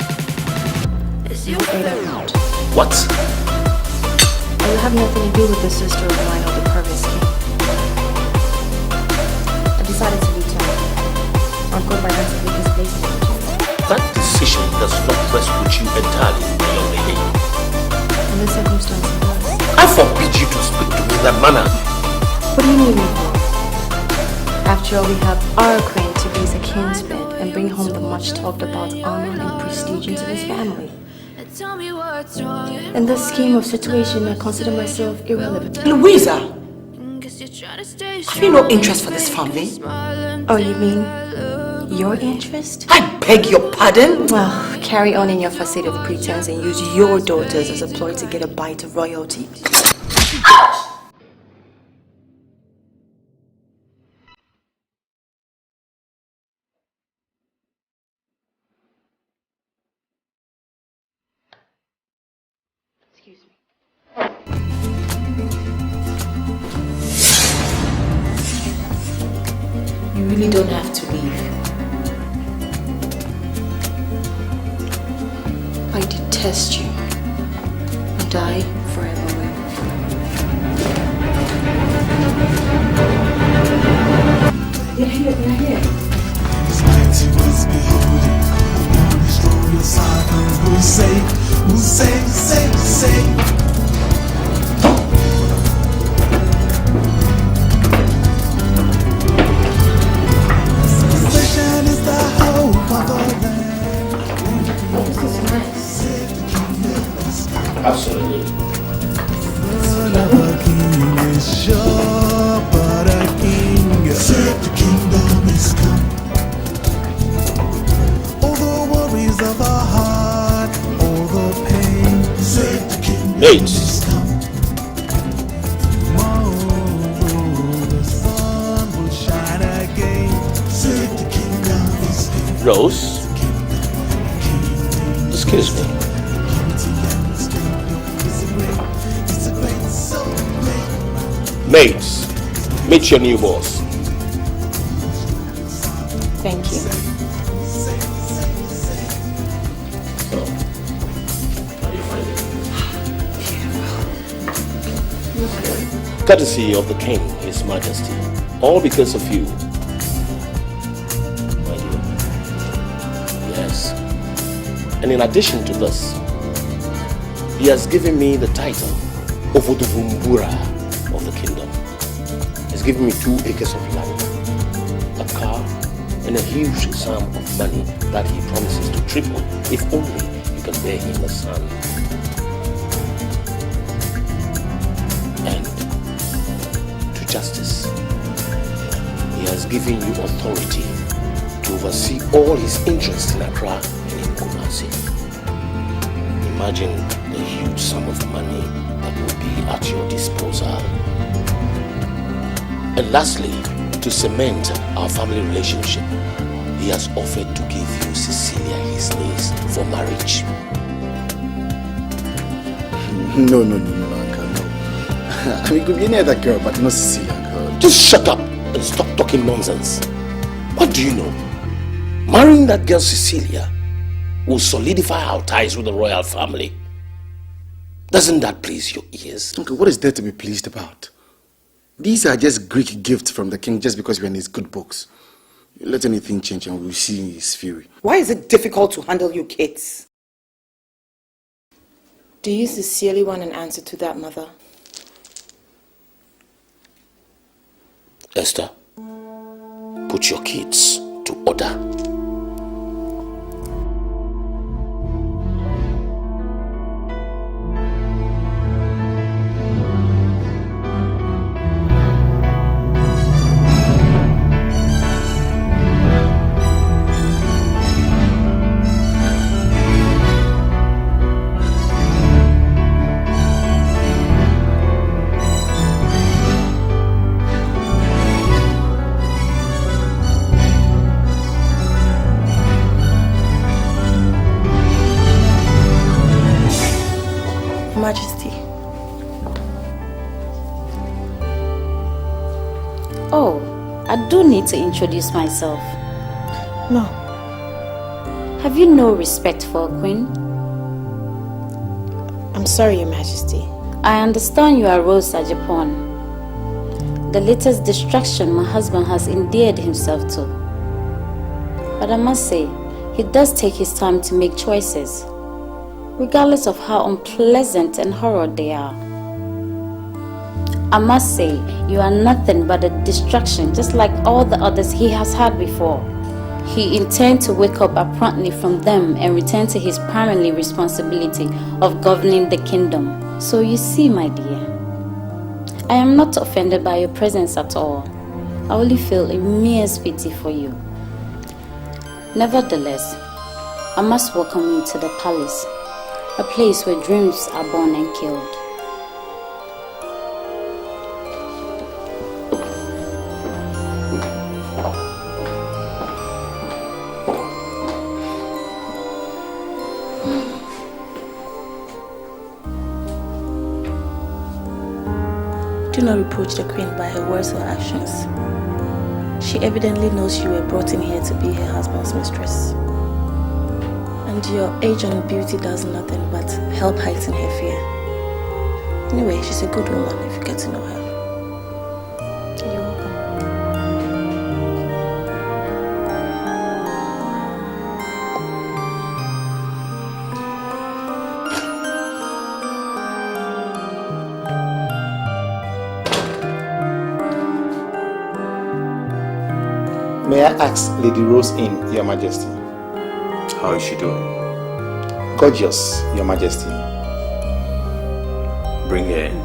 Speaker 16: What?
Speaker 17: I will have nothing to do with the sister of mine or the Purvis king. I decided to return. Uncle Brian to take his place in Nigeria.
Speaker 5: That decision does not rest with you entirely, my young lady.
Speaker 17: In this circumstance, it does.
Speaker 5: I forbid you to speak to me in that manner.
Speaker 17: What do you mean, Uncle? After all, we have our claim to be as a kinsman and bring home the much talked about honor and prestige into this family. In this scheme of situation, I consider myself irrelevant.
Speaker 9: Louisa! Have you no interest for this family?
Speaker 17: Oh, you mean your interest?
Speaker 9: I beg your pardon?
Speaker 17: Well, carry on in your facade of pretense and use your daughters as a ploy to get a bite of royalty. Excuse me.
Speaker 2: You really don't have to leave.
Speaker 17: I detest you, and I forever will.
Speaker 10: They're here. This night you must be holding. I want to destroy your silence. Who'll say. Suspicion is the hope of the land.
Speaker 2: This is nice.
Speaker 5: Absolutely.
Speaker 10: Son of a king is sure, but a king. Save the kingdom is come. All the worries of our heart, all the pain. Save the kingdom is come. Tomorrow the sun will shine again. Save the kingdom is come.
Speaker 5: Rose? Excuse me. Maids, meet your new boss.
Speaker 17: Thank you.
Speaker 5: So, how do you find it? Courtesy of the King, His Majesty, all because of you. My dear. Yes. And in addition to this, he has given me the title of Oduvumbura of the kingdom. He's given me 2 acres of land, a car, and a huge sum of money that he promises to triple if only you can bear him a son. And to justice, he has given you authority to oversee all his interests in Accra and in Kumasi. Imagine the huge sum of money that will be at your disposal. And lastly, to cement our family relationship, he has offered to give you Cecilia, his niece, for marriage.
Speaker 14: No, Uncle, no. I mean, could be any other girl, but not Cecilia, Uncle.
Speaker 5: Just shut up and stop talking nonsense. What do you know? Marrying that girl Cecilia will solidify our ties with the royal family. Doesn't that please your ears?
Speaker 14: Uncle, what is there to be pleased about? These are just Greek gifts from the king just because we're in his good books. Let anything change and we'll see his fury.
Speaker 9: Why is it difficult to handle you kids?
Speaker 2: Do you sincerely want an answer to that, Mother?
Speaker 5: Esther, put your kids to order.
Speaker 17: Majesty.
Speaker 4: Oh, I do need to introduce myself.
Speaker 17: No.
Speaker 4: Have you no respect for a queen?
Speaker 2: I'm sorry, Your Majesty.
Speaker 4: I understand you are Rose Ajipon, the latest distraction my husband has endeared himself to. But I must say, he does take his time to make choices, regardless of how unpleasant and horrid they are. I must say, you are nothing but a distraction, just like all the others he has had before. He intends to wake up apparently from them and return to his primary responsibility of governing the kingdom. So you see, my dear, I am not offended by your presence at all. I only feel immense pity for you. Nevertheless, I must welcome you to the palace, a place where dreams are born and killed.
Speaker 2: Do not reproach the queen by her words or actions. She evidently knows you were brought in here to be her husband's mistress. And your age and beauty does nothing but help heighten her fear. Anyway, she's a good woman if you get to know her. You're welcome.
Speaker 14: May I ask Lady Rose in, Your Majesty?
Speaker 5: How is she doing?
Speaker 14: Gorgeous, Your Majesty.
Speaker 5: Bring her in.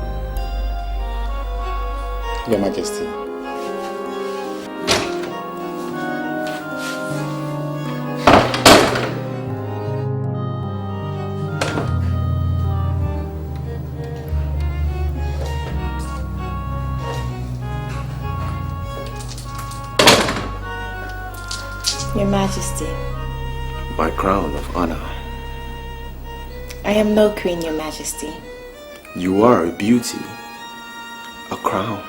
Speaker 14: Your Majesty.
Speaker 2: Your Majesty.
Speaker 5: My crown of honor.
Speaker 2: I am no queen, Your Majesty.
Speaker 5: You are a beauty. A crown.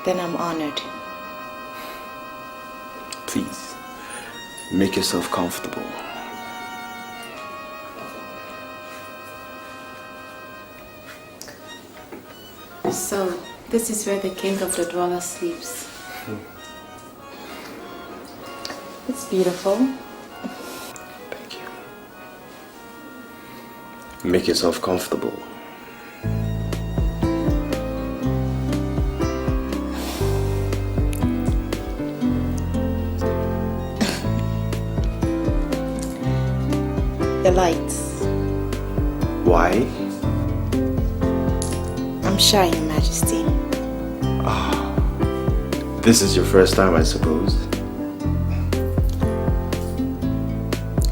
Speaker 2: Then I'm honored.
Speaker 5: Please, make yourself comfortable.
Speaker 2: So, this is where the king of the dweller sleeps. It's beautiful.
Speaker 5: Thank you. Make yourself comfortable.
Speaker 2: The lights.
Speaker 5: Why?
Speaker 2: I'm shy, Your Majesty.
Speaker 5: This is your first time, I suppose.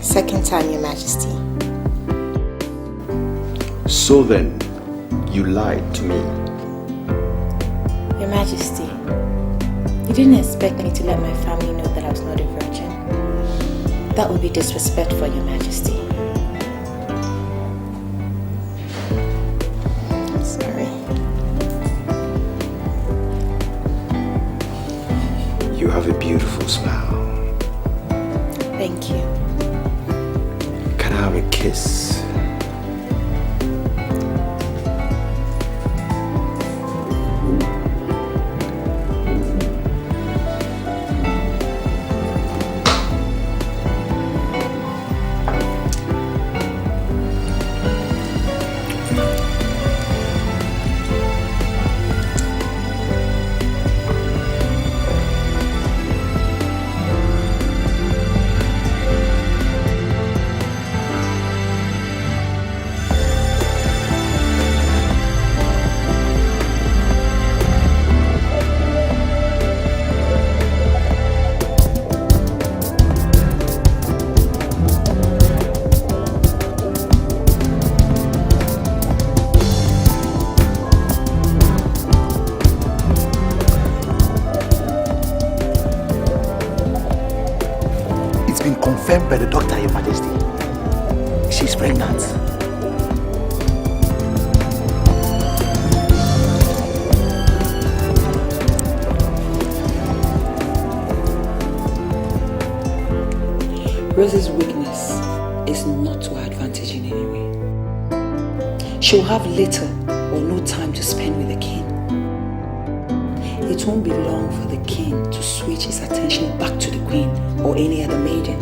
Speaker 2: Second time, Your Majesty.
Speaker 5: So then, you lied to me.
Speaker 2: Your Majesty, you didn't expect me to let my family know that I was not a virgin. That would be disrespectful, Your Majesty. I'm sorry.
Speaker 5: You have a beautiful smile.
Speaker 2: Thank you.
Speaker 5: Can I have a kiss?
Speaker 10: Confirmed by the doctor, Your Majesty. She's pregnant.
Speaker 16: Rose's weakness is not to her advantage in any way. She'll have little or no time to spend with the king. It won't be long for the king to switch his attention back to the queen or any other maiden.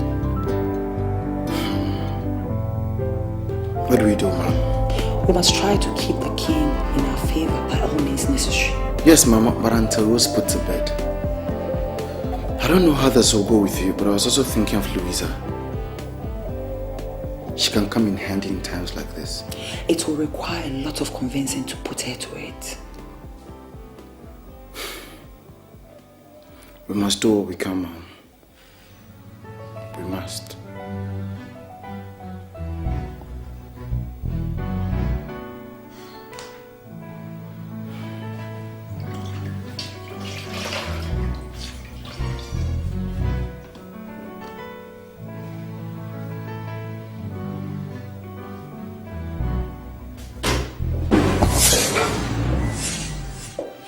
Speaker 14: What do we do, ma'am?
Speaker 16: We must try to keep the king in our favor by all means necessary.
Speaker 14: Yes, ma'am, but until Rose put to bed. I don't know how this will go with you, but I was also thinking of Louisa. She can come in handy in times like this.
Speaker 16: It will require a lot of convincing to put her to it.
Speaker 14: We must do what we can, ma'am. We must.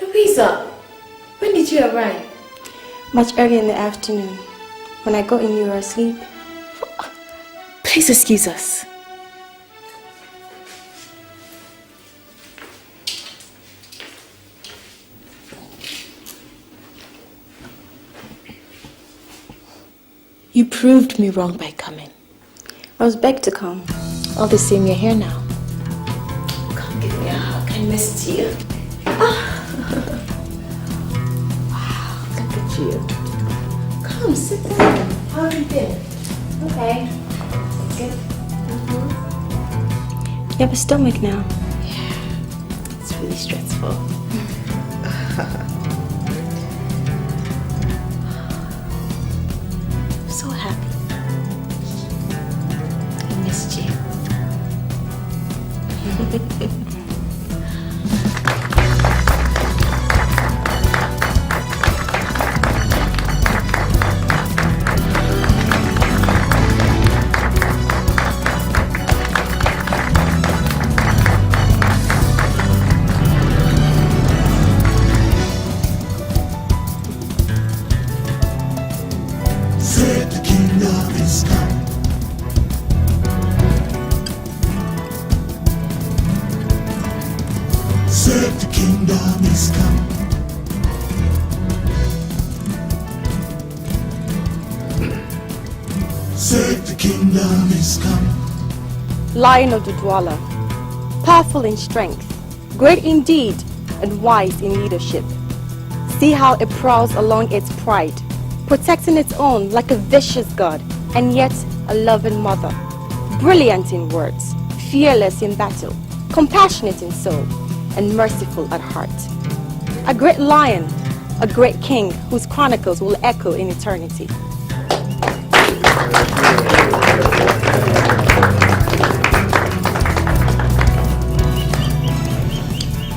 Speaker 2: Louisa, when did you arrive?
Speaker 1: Much earlier in the afternoon. When I got in, you were asleep.
Speaker 2: Please excuse us. You proved me wrong by coming.
Speaker 1: I was begged to come.
Speaker 2: All the same, you're here now. Come give me a hug. I missed you. Wow, look at you. Come, sit down. How have you been? Okay. Good.
Speaker 1: You have a stomach now.
Speaker 2: Yeah, it's really stressful. I'm so happy. I missed you.
Speaker 10: Said the kingdom is come. Said the kingdom is come. Said the kingdom is come.
Speaker 13: Lion of the Dwala, powerful in strength, great indeed, and wise in leadership. See how it prowls along its pride, protecting its own like a vicious god, and yet a loving mother. Brilliant in words, fearless in battle, compassionate in soul, and merciful at heart. A great lion, a great king whose chronicles will echo in eternity.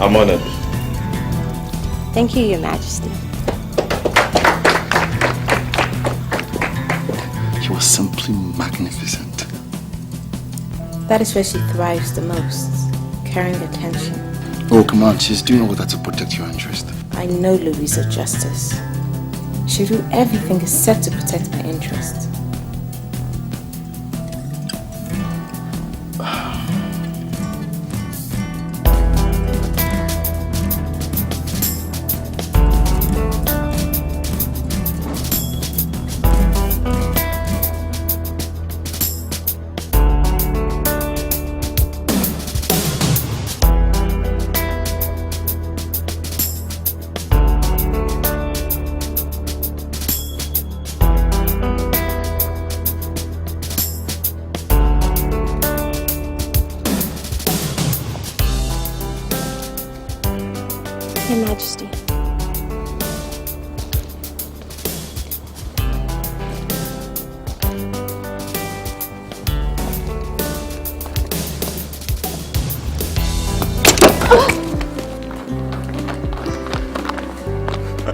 Speaker 6: I'm honored.
Speaker 1: Thank you, Your Majesty.
Speaker 14: She was simply magnificent.
Speaker 2: That is where she thrives the most, carrying attention.
Speaker 14: Oh, come on, she's doing all that to protect your interest.
Speaker 2: I know Louisa Justice. She'll do everything except to protect my interest.
Speaker 1: Your Majesty.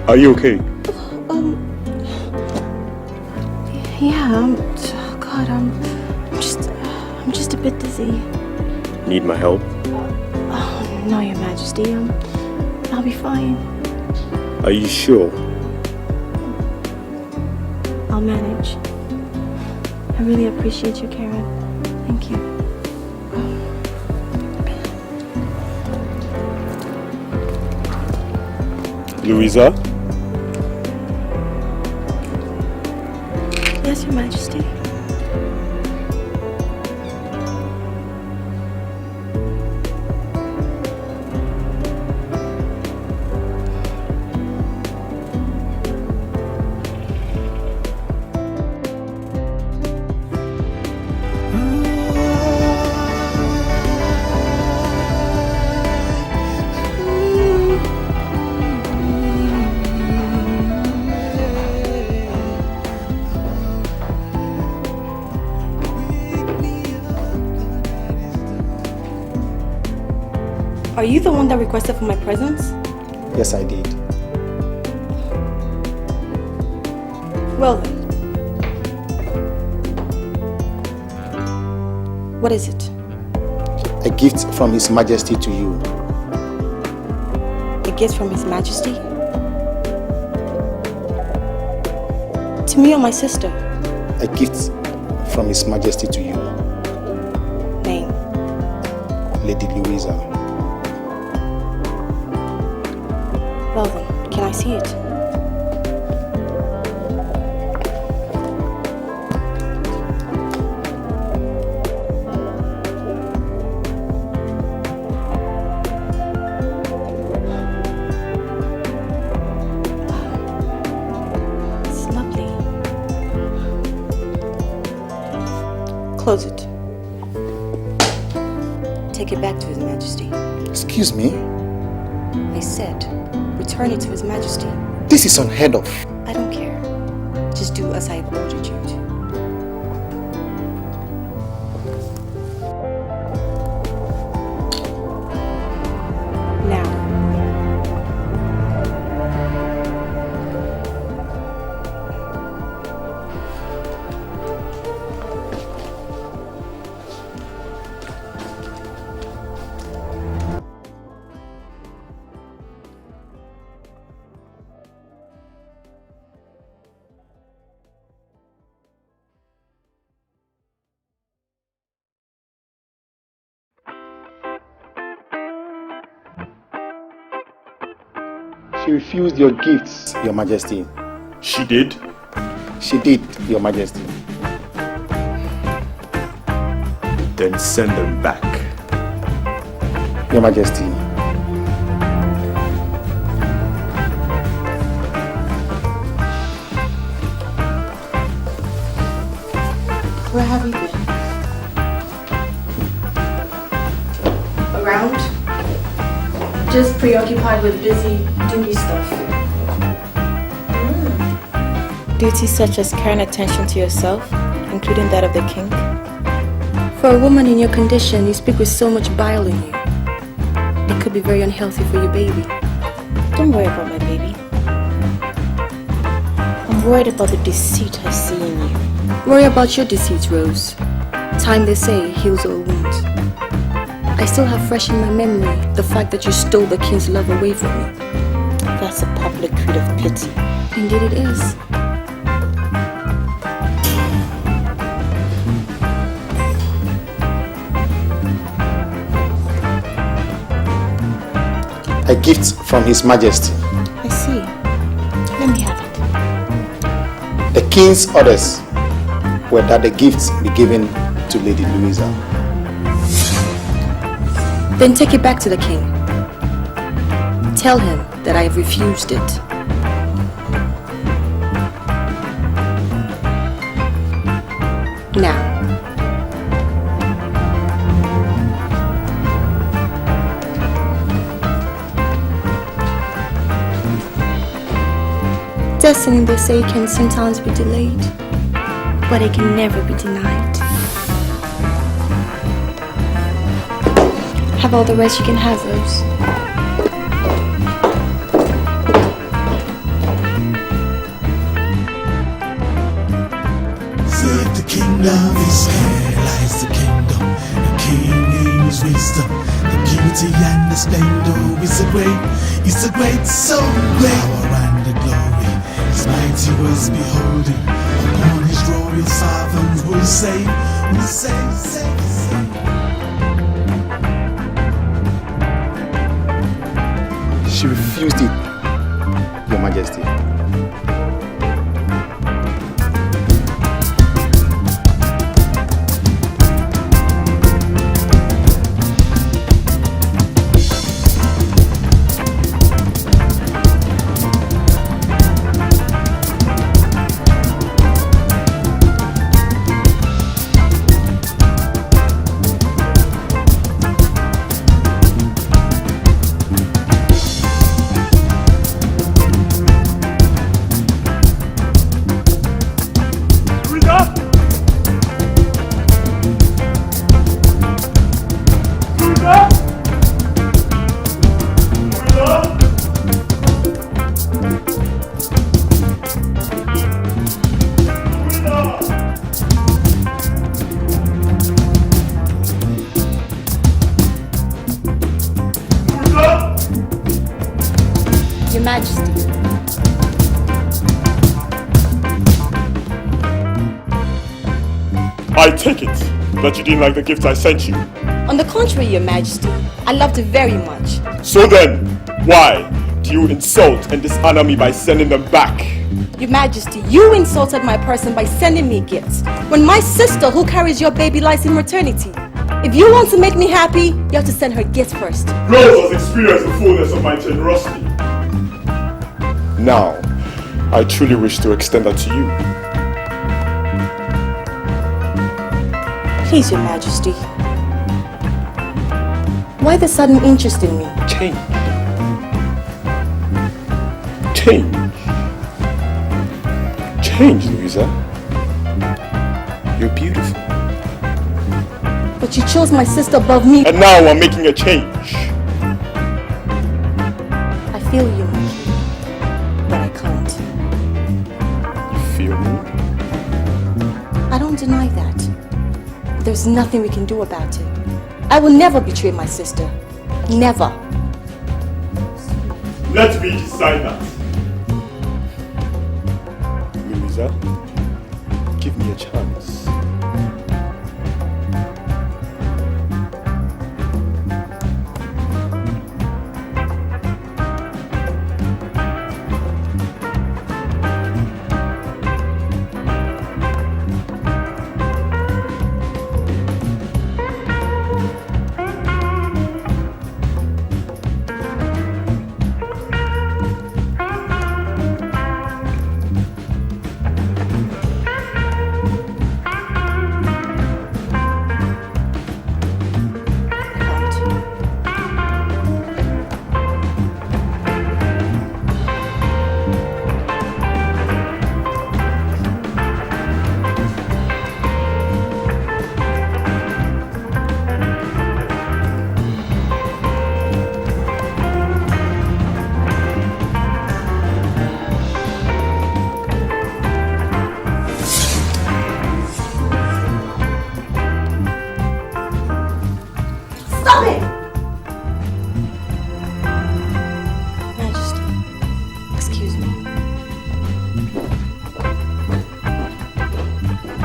Speaker 6: Are you okay?
Speaker 1: Yeah, I'm just a bit dizzy.
Speaker 6: Need my help?
Speaker 1: Oh, no, Your Majesty, I'll be fine.
Speaker 6: Are you sure?
Speaker 1: I'll manage.
Speaker 17: I really appreciate you, Karen. Thank you.
Speaker 6: Louisa?
Speaker 17: Yes, Your Majesty.
Speaker 1: Are you the one that requested for my presence?
Speaker 14: Yes, I did.
Speaker 1: Well then. What is it?
Speaker 14: A gift from His Majesty to you.
Speaker 1: A gift from His Majesty? To me or my sister?
Speaker 14: A gift from His Majesty to you.
Speaker 1: Name?
Speaker 14: Lady Louisa.
Speaker 1: Well then, can I see it? It's lovely. Close it. Take it back to His Majesty.
Speaker 14: Excuse me?
Speaker 1: I said, return it to His Majesty.
Speaker 14: This is unheard of.
Speaker 1: I don't care. Just do as I've ordered you to. Now.
Speaker 14: She refused your gifts, Your Majesty.
Speaker 6: She did?
Speaker 14: She did, Your Majesty.
Speaker 6: Then send them back.
Speaker 14: Your Majesty.
Speaker 2: Where have you been?
Speaker 1: Around? Just preoccupied with busy duty stuff.
Speaker 2: Duties such as caring attention to yourself, including that of the king.
Speaker 1: For a woman in your condition, you speak with so much bile in you. It could be very unhealthy for your baby.
Speaker 2: Don't worry about my baby. I'm worried about the deceit I see in you.
Speaker 1: Worry about your deceit, Rose. Time, they say, heals all wounds. I still have fresh in my memory the fact that you stole the king's love away from me.
Speaker 2: That's a public creed of pity.
Speaker 1: Indeed it is.
Speaker 14: A gift from His Majesty.
Speaker 2: I see. Let me have it.
Speaker 14: The king's orders were that the gifts be given to Lady Louisa.
Speaker 1: Then take it back to the king. Tell him that I have refused it. Now. Destiny, they say, can sometimes be delayed, but it can never be denied. Have all the rest you can have, Rose.
Speaker 10: Said the kingdom is here lies the kingdom. The king is wisdom. The beauty and the splendor is a great, so great. Power and the glory, His mighty was beholding upon His throne. will solve and will save. Will save.
Speaker 14: She refused it, Your Majesty.
Speaker 6: I take it that you didn't like the gift I sent you.
Speaker 1: On the contrary, Your Majesty, I loved it very much.
Speaker 6: So then, why do you insult and dishonor me by sending them back?
Speaker 1: Your Majesty, you insulted my person by sending me gifts when my sister who carries your baby lies in maternity. If you want to make me happy, you have to send her gifts first.
Speaker 6: Rose has experienced the fullness of my generosity. Now, I truly wish to extend that to you.
Speaker 1: Please, Your Majesty. Why the sudden interest in me?
Speaker 6: Change. Change, Louisa. You're beautiful.
Speaker 1: But you chose my sister above me.
Speaker 6: And now I'm making a change.
Speaker 1: I feel you, my king, but I can't.
Speaker 6: You feel me?
Speaker 1: I don't deny that. There's nothing we can do about it. I will never betray my sister. Never.
Speaker 6: Let me decide that. Louisa, give me a chance.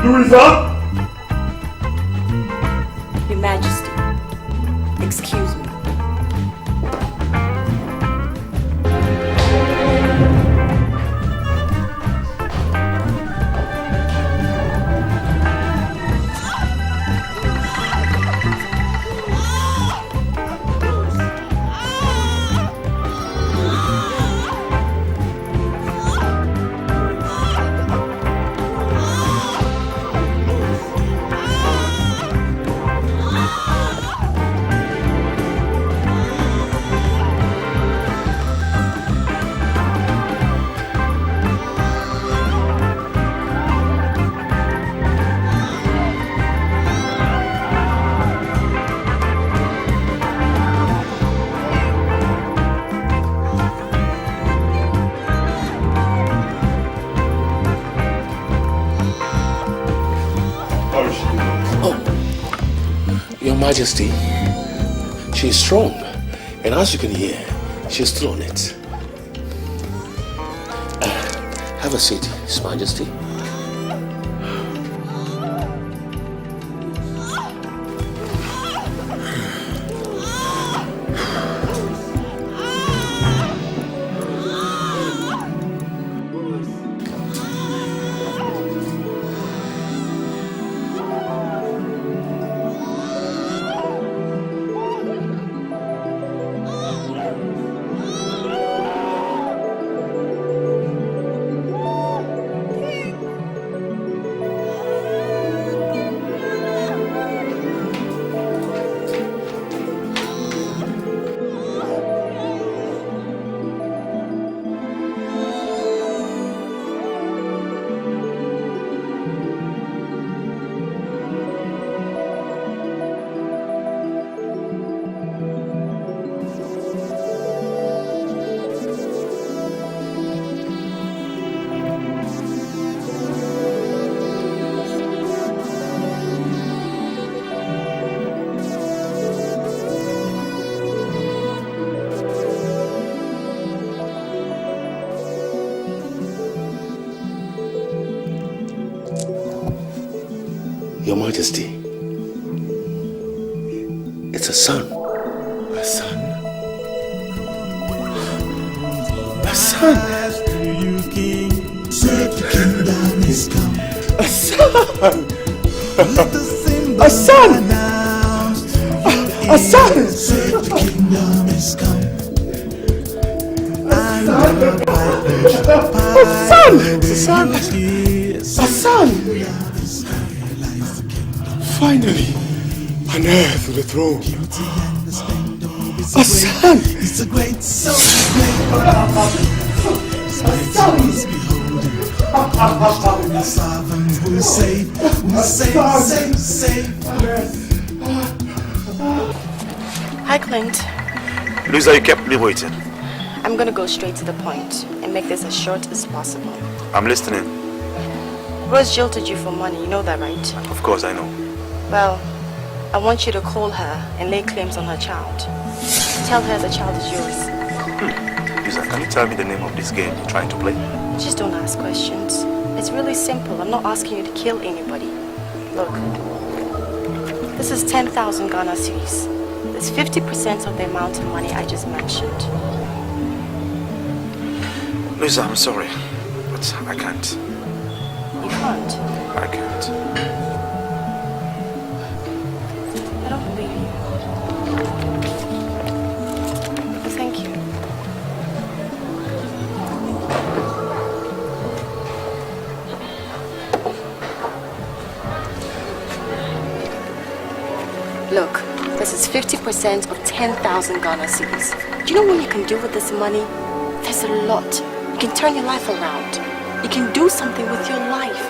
Speaker 10: Louisa?
Speaker 1: Your Majesty, excuse me.
Speaker 5: Majesty, she is strong, and as you can hear, she's still on it. Have a seat, His Majesty. Your Majesty, it's a son.
Speaker 14: A son? A son?
Speaker 10: The kingdom is come.
Speaker 14: A son!
Speaker 10: A son!
Speaker 14: A son!
Speaker 10: The kingdom is come.
Speaker 14: A son! A son! Finally, an heir to the throne. A son!
Speaker 10: It's a great soul. Sovereign will save, save.
Speaker 18: Hi, Clint.
Speaker 19: Lisa, you kept me waiting.
Speaker 18: I'm gonna go straight to the point and make this as short as possible.
Speaker 19: I'm listening.
Speaker 18: Rose jilted you for money, you know that, right?
Speaker 19: Of course I know.
Speaker 18: Well, I want you to call her and lay claims on her child. Tell her the child is yours.
Speaker 19: Lisa, can you tell me the name of this game you're trying to play?
Speaker 18: Just don't ask questions. It's really simple. I'm not asking you to kill anybody. Look, this is 10,000 Ghana cedis. That's 50% of the amount of money I just mentioned.
Speaker 19: Lisa, I'm sorry, but I can't.
Speaker 18: You can't?
Speaker 19: I can't.
Speaker 18: I don't believe you. But thank you. Look, this is 50% of 10,000 Ghana cedis. Do you know what you can do with this money? There's a lot. You can turn your life around. You can do something with your life.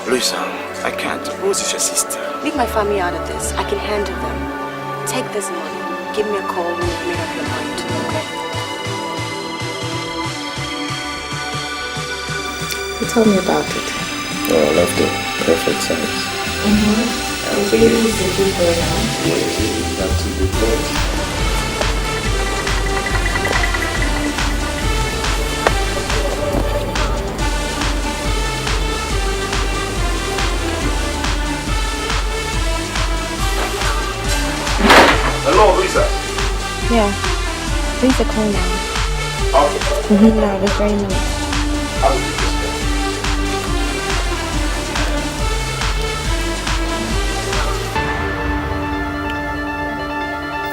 Speaker 19: Lisa, I can't. Rose is your sister.
Speaker 18: Leave my family out of this. I can handle them. Take this money. Give me a call when you've made up your mind.
Speaker 2: You told me about it.
Speaker 5: Oh, I love the perfect size.
Speaker 2: The baby is a good boy now.
Speaker 5: Yeah, that's a good boy.
Speaker 19: Hello, Lisa.
Speaker 17: Yeah. Please a call now.
Speaker 19: Okay.
Speaker 17: No, this very minute.
Speaker 19: I'll do this.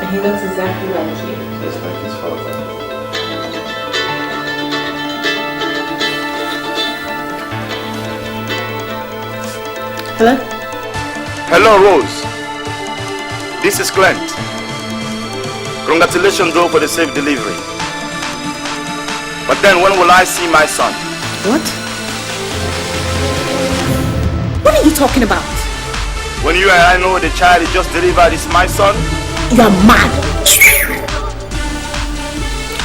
Speaker 2: He looks exactly like you.
Speaker 5: Just like his father.
Speaker 2: Hello?
Speaker 19: Hello, Rose. This is Clint. Congratulations, though, for the safe delivery. But then when will I see my son?
Speaker 2: What? What are you talking about?
Speaker 19: When you and I know the child you just delivered is my son?
Speaker 2: You're mad.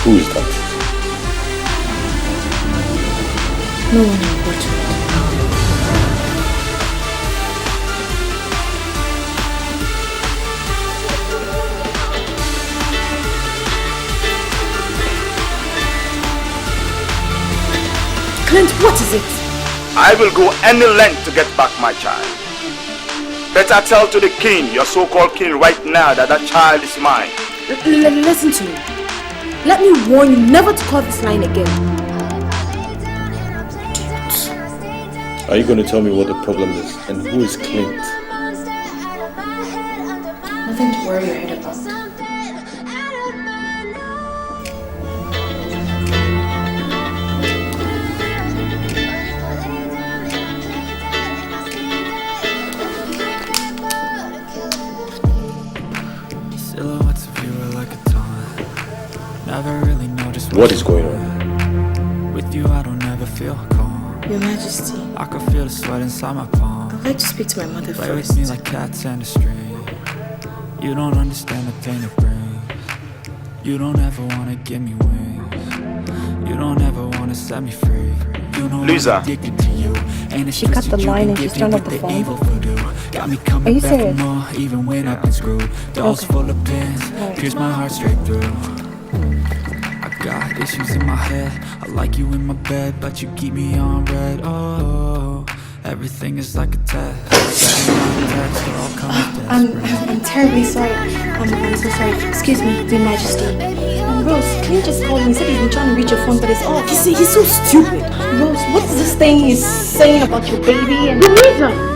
Speaker 5: Who is that?
Speaker 2: No one important. Clint, what is it?
Speaker 19: I will go any length to get back my child. Better tell to the king, your so-called king, right now that that child is mine.
Speaker 2: Listen to me. Let me warn you never to call this line again.
Speaker 6: Are you going to tell me what the problem is and who is Clint?
Speaker 2: Nothing to worry your head about.
Speaker 6: What is going on?
Speaker 11: With you, I don't ever feel calm.
Speaker 2: Your Majesty.
Speaker 11: I can feel the sweat inside my palm.
Speaker 2: I'd like to speak to my mother
Speaker 11: Play
Speaker 2: first.
Speaker 11: with me like cats and a string. You don't understand the pain it brings. You don't ever wanna give me wings. You don't ever wanna set me free. You know
Speaker 19: Lisa.
Speaker 11: I'm addicted to you. And it's
Speaker 17: She cut the line and she's turned off the phone.
Speaker 11: Got me
Speaker 17: Are
Speaker 11: coming
Speaker 17: you
Speaker 11: back
Speaker 17: serious?
Speaker 11: for more, even when I've been screwed. Dolls
Speaker 17: Okay.
Speaker 11: full of pins, pierce my heart straight through. I got issues in my head. I like you in my bed, but you keep me on red. Oh, Everything is like a test.
Speaker 2: I'm terribly sorry. I'm so sorry. Excuse me, Your Majesty. Rose, can you just call him? He said he's been trying to reach your phone, but it's off. He's so stupid. Rose, what's this thing he's saying about your baby and Louisa?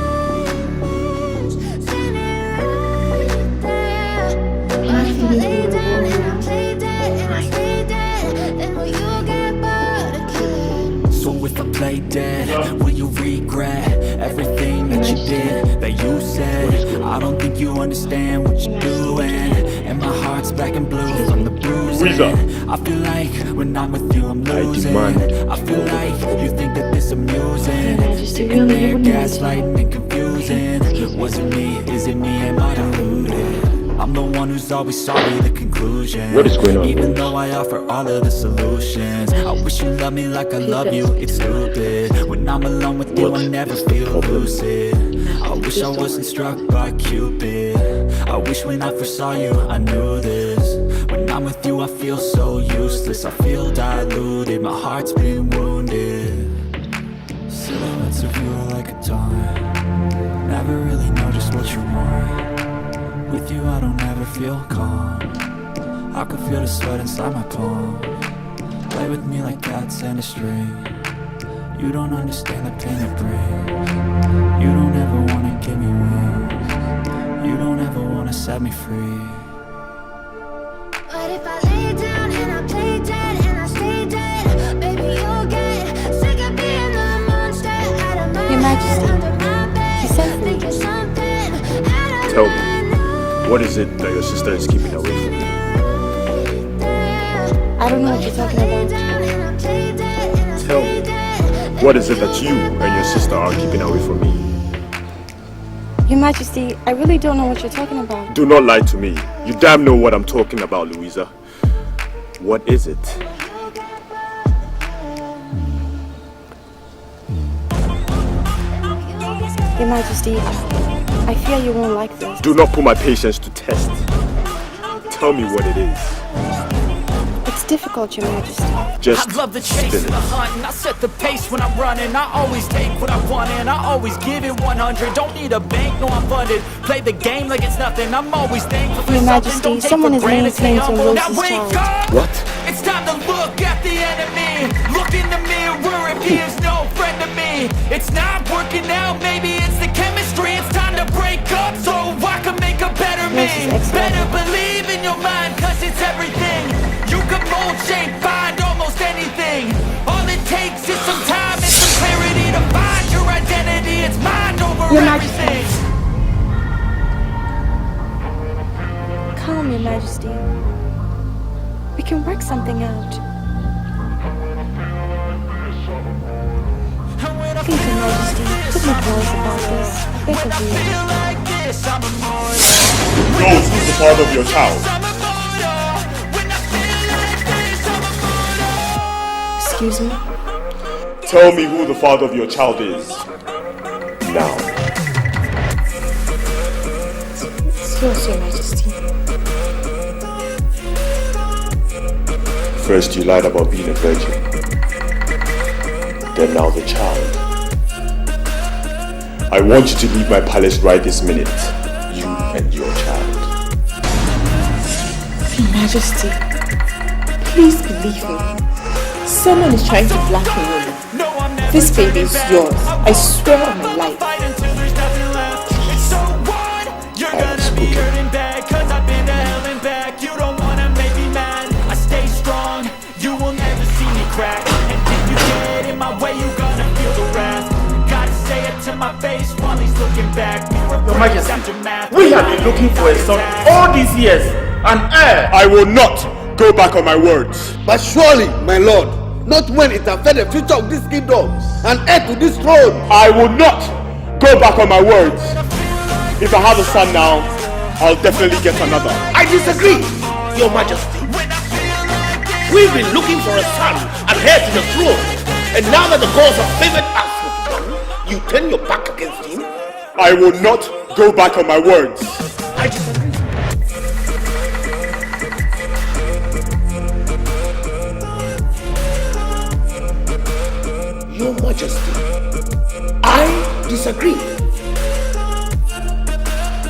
Speaker 11: So if I play dead, will you regret everything that you did, that you said? I don't think you understand what you're doing, and my heart's black and blue from the bruising. I feel like when I'm with you I'm losing. I feel like you think that this amusing, sitting there gaslighting and confusing. Was it me? Is it me? Am I deluded? I'm the one who's always sorry, the conclusion.
Speaker 6: What is going on?
Speaker 11: Even though I offer all of the solutions, I wish you loved me like I love you, it's stupid. When I'm alone with you, I never feel lucid. I wish I wasn't struck by Cupid. I wish when I first saw you, I knew this. When I'm with you, I feel so useless. I feel diluted, my heart's been wounded. Silhouettes of you are like a taunt. Never really know just what you want. With you I don't ever feel calm. I can feel the sweat inside my palms. Play with me like cats and a string. You don't understand the pain it brings. You don't ever wanna give me wings. You don't ever wanna set me free.
Speaker 20: But if I lay down and I play dead and I stay dead, baby you'll get sick of being the monster out of my
Speaker 2: Your Majesty,
Speaker 20: under my bed.
Speaker 2: he sent for you.
Speaker 6: Tell me, what is it that your sister is keeping away from me?
Speaker 2: I don't know what you're talking about.
Speaker 6: Tell me, what is it that you and your sister are keeping away from me?
Speaker 2: Your Majesty, I really don't know what you're talking about.
Speaker 6: Do not lie to me. You damn know what I'm talking about, Louisa. What is it?
Speaker 2: Your Majesty, I fear you won't like this.
Speaker 6: Do not put my patience to test. Tell me what it is.
Speaker 2: It's difficult, Your Majesty.
Speaker 6: Just
Speaker 11: I love the chase and the hunt, and I set the pace when I'm running. I always take what I want and I always give it 100. Don't need a bank, no I'm funded. Play the game like it's nothing. I'm always thankful for
Speaker 2: Your
Speaker 11: something.
Speaker 2: Majesty,
Speaker 11: Don't take
Speaker 2: someone
Speaker 11: for
Speaker 2: is laying
Speaker 11: granted,
Speaker 2: claim to
Speaker 11: humble. Now
Speaker 2: Rose's
Speaker 11: wake
Speaker 2: child.
Speaker 11: up!
Speaker 6: What?
Speaker 11: It's time to look at the enemy. Look in the mirror if he is no friend to me. It's not working out, maybe it's the chemistry. It's time to break up so I can make a better me. Better believe in your mind, cause it's everything. You can mold, shape, find almost anything. All it takes is some time and some clarity to find your identity. It's mind over
Speaker 2: Your
Speaker 11: everything.
Speaker 2: Calm, Your Majesty. We can work something out. Please, Your Majesty, put my voice about this. I beg of you.
Speaker 6: Who knows who's the father of your child?
Speaker 2: Excuse me?
Speaker 6: Tell me who the father of your child is. Now.
Speaker 2: It's yours, Your Majesty.
Speaker 6: First you lied about being a virgin. Then now the child. I want you to leave my palace right this minute. You and your child.
Speaker 2: Your Majesty, please believe me. Someone is trying to blackmail you. This baby is yours. I swear on my life.
Speaker 11: You're gonna be hurting bad, cause I've been to hell and back. You don't wanna make me mad. I stay strong, you will never see me crack. And if you get in my way, you gonna feel the wrath. Gotta say it to my face while he's looking back.
Speaker 19: Your Majesty, we have been looking for a son all these years. An heir.
Speaker 6: I will not go back on my words.
Speaker 14: But surely, my lord, not when it affects the future of this kingdom, an heir to this throne.
Speaker 6: I will not go back on my words. If I have a son now, I'll definitely get another.
Speaker 19: I disagree, Your Majesty. We've been looking for a son, an heir to the throne, and now that the gods have favored us with one, you turn your back against him?
Speaker 6: I will not go back on my words.
Speaker 19: I disagree. Your Majesty, I disagree.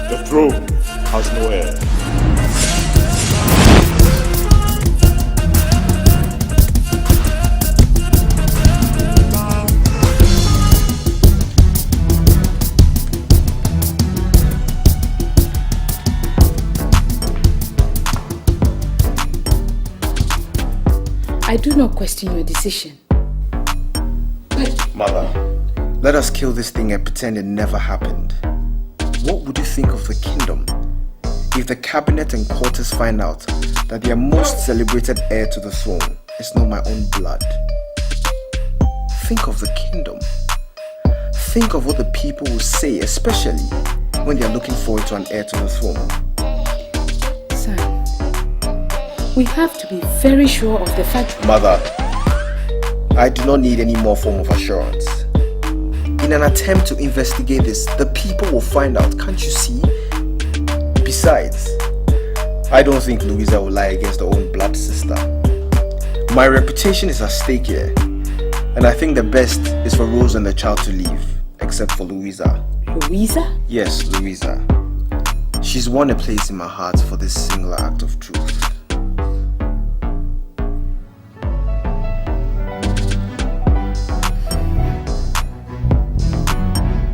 Speaker 6: The throne has no heir.
Speaker 3: I do not question your decision.
Speaker 14: Mother, let us kill this thing and pretend it never happened. What would you think of the kingdom if the cabinet and quarters find out that their most celebrated heir to the throne is not my own blood? Think of the kingdom. Think of what the people will say, especially when they are looking forward to an heir to the throne.
Speaker 3: Son, we have to be very sure of the fact.
Speaker 14: Mother, I do not need any more form of assurance. In an attempt to investigate this, the people will find out, can't you see? Besides, I don't think Louisa will lie against her own blood sister. My reputation is at stake here, and I think the best is for Rose and the child to leave, except for Louisa.
Speaker 3: Louisa?
Speaker 14: Yes, Louisa. She's won a place in my heart for this singular act of truth.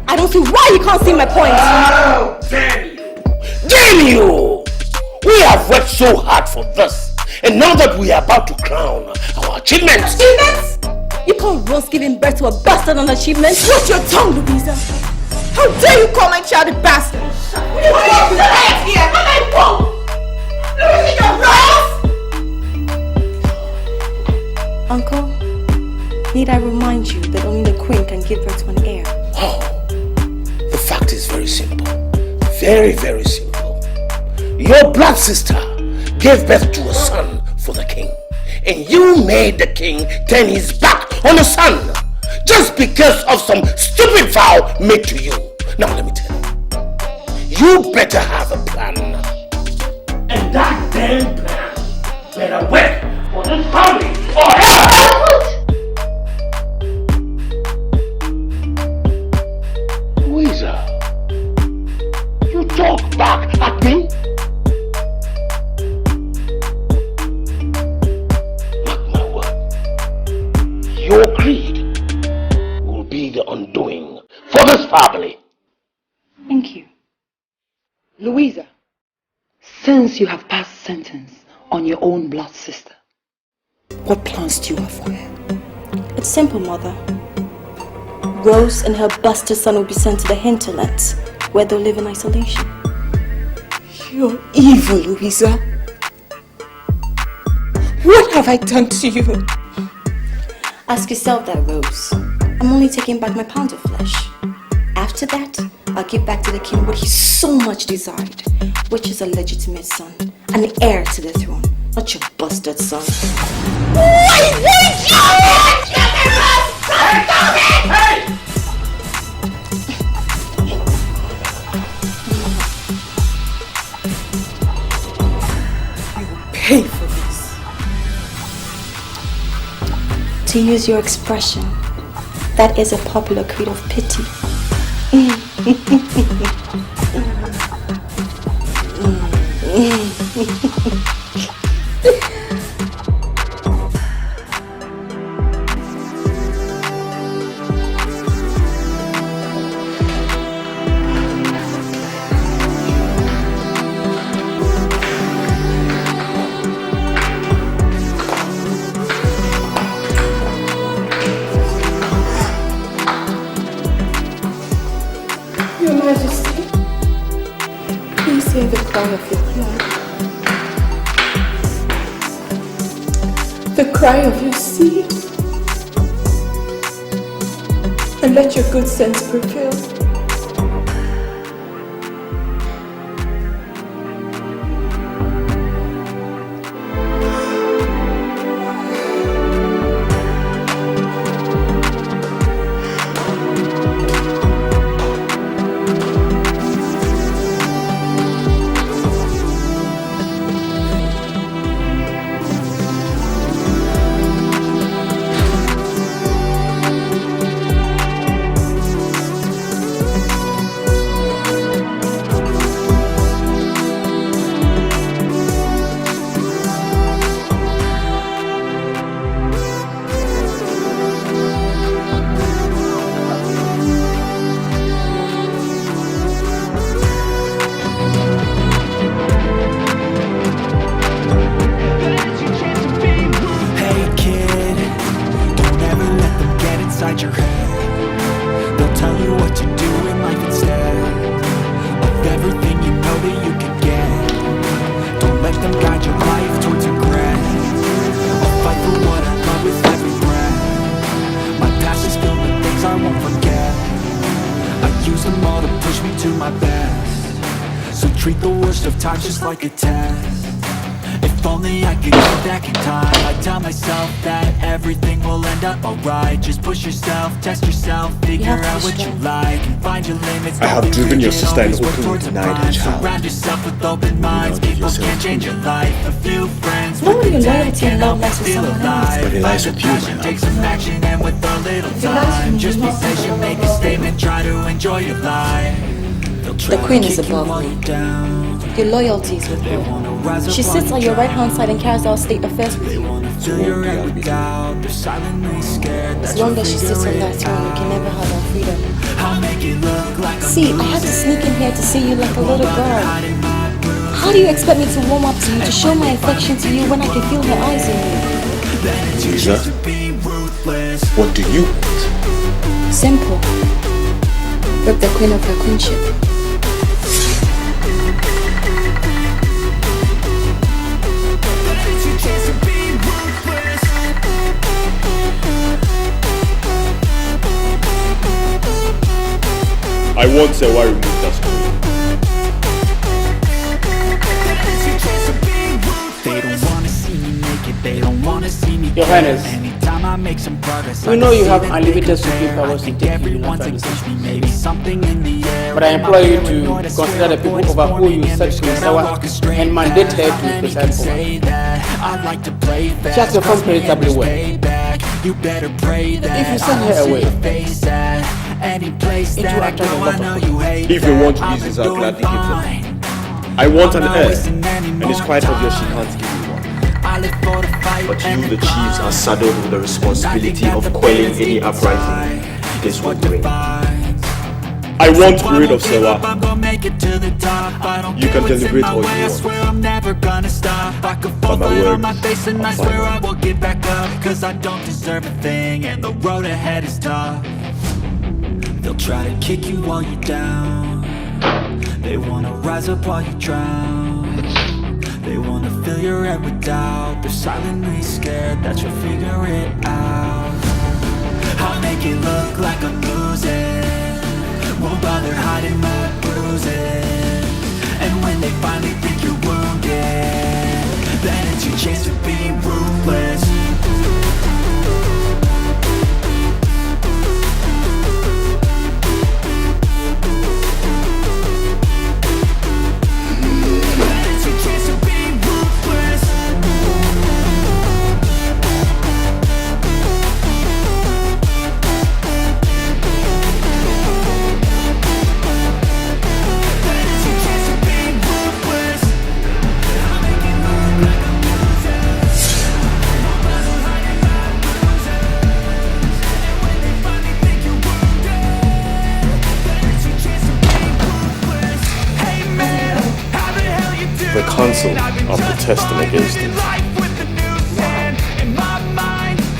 Speaker 13: I don't see why you can't see my point.
Speaker 19: Oh, damn you! Damn you! We have worked so hard for this, and now that we are about to crown our achievements.
Speaker 13: Achievements? You can't roast giving birth to a bastard on achievements. Watch your tongue, Louisa. How dare you call my child a bastard? What are you doing here? What are you doing?
Speaker 1: Uncle, need I remind you that only the queen can give birth to an heir?
Speaker 19: Oh, the fact is very simple. Very, very simple. Your blood sister gave birth to a son for the king. And you made the king turn his back on the son. Just because of some stupid vow made to you. Now let me tell you. You better have a plan. And that damn plan better work for this family or else. Louisa, you talk back at me? Mark my word. Your greed will be the undoing for this family.
Speaker 16: Thank you. Louisa, since you have passed sentence on your own blood sister, what plans do you have for her?
Speaker 1: It's simple, Mother. Rose and her bastard son will be sent to the hinterlands, where they'll live in isolation.
Speaker 13: You're evil, Louisa. What have I done to you?
Speaker 1: Ask yourself that, Rose. I'm only taking back my pound of flesh. After that, I'll give back to the king what he so much desired, which is a legitimate son, an heir to the throne, not your bastard son.
Speaker 13: Pay for this.
Speaker 1: To use your expression, that is a popular creed of pity.
Speaker 13: Your Majesty, please hear the cry of your blood. The cry of your seed. And let your good sense prevail.
Speaker 11: treat the worst of times just like a test. If only I could go back in time, I'd tell myself that everything will end up alright. Just push yourself, test yourself, figure out what you like, and find your limits.
Speaker 6: I have driven your sister and openly denied her child.
Speaker 11: Surround yourself with open minds, people can change your life. A few friends
Speaker 1: No,
Speaker 11: with
Speaker 1: your
Speaker 11: intent
Speaker 1: loyalty
Speaker 11: can
Speaker 1: and love
Speaker 11: help
Speaker 1: lies
Speaker 11: you
Speaker 1: with
Speaker 11: feel
Speaker 1: someone else.
Speaker 11: alive.
Speaker 6: But it lies with you, my
Speaker 11: Passion,
Speaker 6: love.
Speaker 11: take some action, and with a little time, just be patient, make a statement, try to enjoy your life.
Speaker 1: The queen is above me. Your loyalty is with her. She sits on your right hand side and carries out state affairs with you. As long as she sits on that throne, you can never have our freedom. See, I had to sneak in here to see you like a little girl. How do you expect me to warm up to you, to show my affection to you when I can feel her eyes on you?
Speaker 6: Lisa, what do you want?
Speaker 1: Simple. Rip the queen of her queenship.
Speaker 6: I want Sewa removed as queen.
Speaker 11: They don't wanna see me naked, they don't wanna see me.
Speaker 21: Your Highness,
Speaker 11: anytime I make some progress,
Speaker 21: we know you have unlimited supreme powers to take you
Speaker 11: maybe something in the air.
Speaker 21: but I implore you to consider the people over who you set to Sawa and mandate her to preside over. She has performed creditably well.
Speaker 11: You better pray that
Speaker 21: If you send her away,
Speaker 11: any place
Speaker 21: it will
Speaker 11: that I
Speaker 21: attract a
Speaker 11: go,
Speaker 21: lot
Speaker 11: I know
Speaker 21: of
Speaker 11: you
Speaker 21: people.
Speaker 11: hate
Speaker 6: If you want to
Speaker 11: that.
Speaker 6: use this, I'll gladly give them. I want an heir, and it's quite obvious she can't give you one. But you, the chiefs, are saddled with the responsibility of quelling any uprising this would bring. I want to be rid of Sewa. You can deliberate all you want. But my word,
Speaker 11: I swear I will get back up, cause I don't deserve a thing, and the road ahead is tough. They'll try to kick you while you're down. They wanna rise up while you drown. They wanna fill your head with doubt. They're silently scared that you'll figure it out. I'll make it look like I'm losing, won't bother hiding my bruises. And when they finally think you're wounded, then it's your chance to be ruthless.
Speaker 6: The council are protesting against it.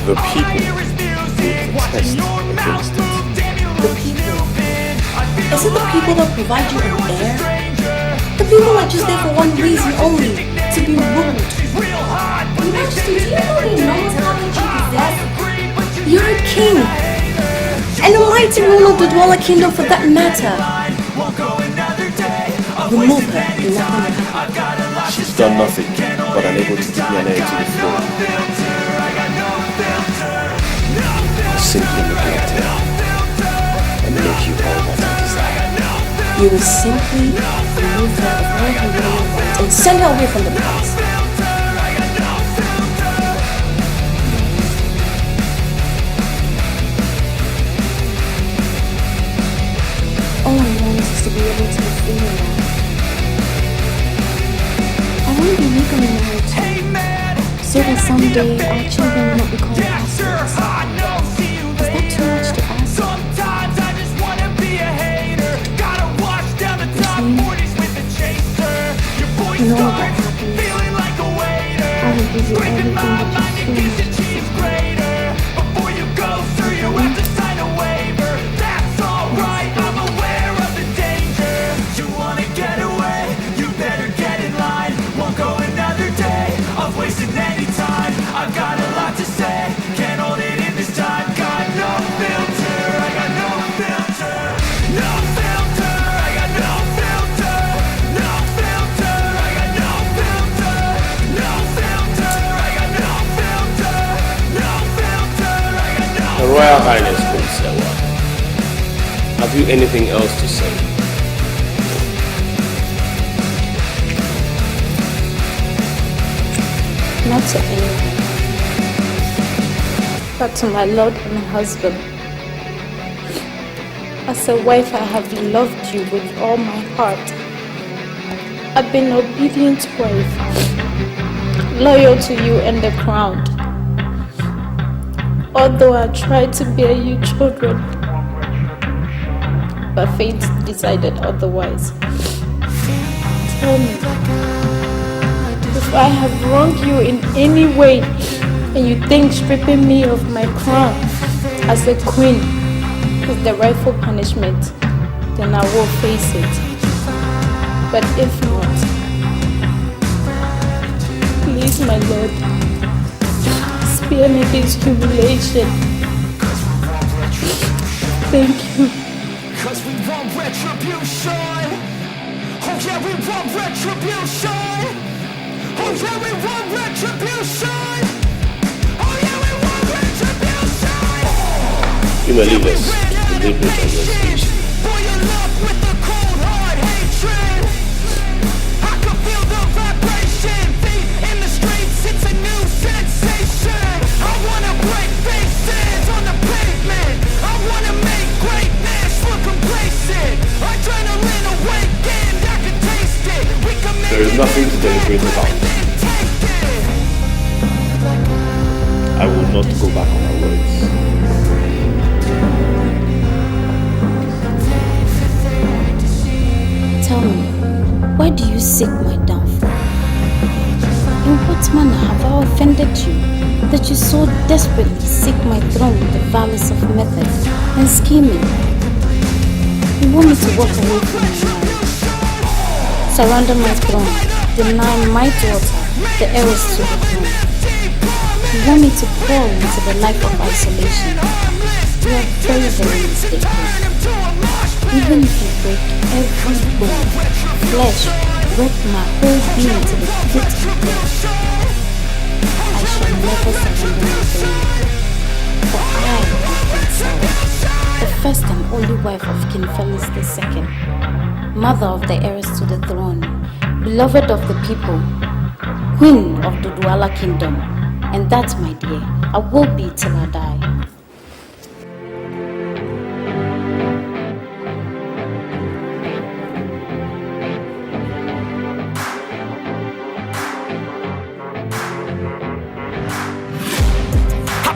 Speaker 6: The people will protest against it.
Speaker 1: The people? Is it the people that provide you an heir? The people are just there for one reason only, to be ruled. Your Majesty, do you know the enormous power you possess? You're a king, and a mighty ruler of the Dweller Kingdom for that matter. Remove her and nothing will happen.
Speaker 6: She's done nothing but unable to give me an heir to the throne. I'll simply neglect her and make you all that I desire.
Speaker 1: You will simply remove her of all her royal and send her away from the palace. All I want is to be able to be free now. I want to be legally married too, so that someday our children will not be called bastards. Is that too much to ask?
Speaker 11: Sometimes I just wanna be a hater. Gotta wash down the top 40s with a chaser. Your voice gone, feeling like a waiter.
Speaker 1: I will give you everything that you
Speaker 11: Piece of cheese grater. Before you go through, you have to sign a waiver. That's alright, I'm aware of the danger. You wanna get away, you better get in line. Won't go another day of wasting any time. I've got a lot to say, can't hold it in this time.
Speaker 5: Her Royal Highness Queen Sewa, have you anything else to say?
Speaker 4: Not to anyone, but to my Lord and husband. As a wife, I have loved you with all my heart. I've been an obedient wife, loyal to you and the crown. Although I tried to bear you children, but fate decided otherwise. Tell me, if I have wronged you in any way, and you think stripping me of my crown as a queen is the rightful punishment, then I will face it. But if not, please, my Lord, spare me this humiliation. Thank you.
Speaker 11: Cause we want retribution. Oh yeah, we want retribution. Oh yeah, we want retribution. Oh yeah, we want retribution.
Speaker 5: You may leave us to deliberate on your speech.
Speaker 11: For your love with the cold hard hatred. I can feel the vibration. Feet in the streets, it's a new sensation. I wanna break faces on the pavement. I wanna make greatness look complacent. Adrenaline awakened, I can taste it. We can make
Speaker 5: There is nothing to deliberate about. I will not go back on my words.
Speaker 4: Tell me, why do you seek my downfall? In what manner have I offended you, that you so desperately seek my throne with the violence of method and scheming? You want me to walk away from my marriage, surrender my throne, deny my daughter the heiress to the throne. You want me to fall into the life of isolation. You are very, very mistaken. Even if you break every bone, flesh, wreck my whole being to the pit of death, I shall never surrender my throne. For I am the first and only wife of King Felix II, mother of the heirs to the throne, beloved of the people, queen of the Douala kingdom, and that, my dear, I will be till I die.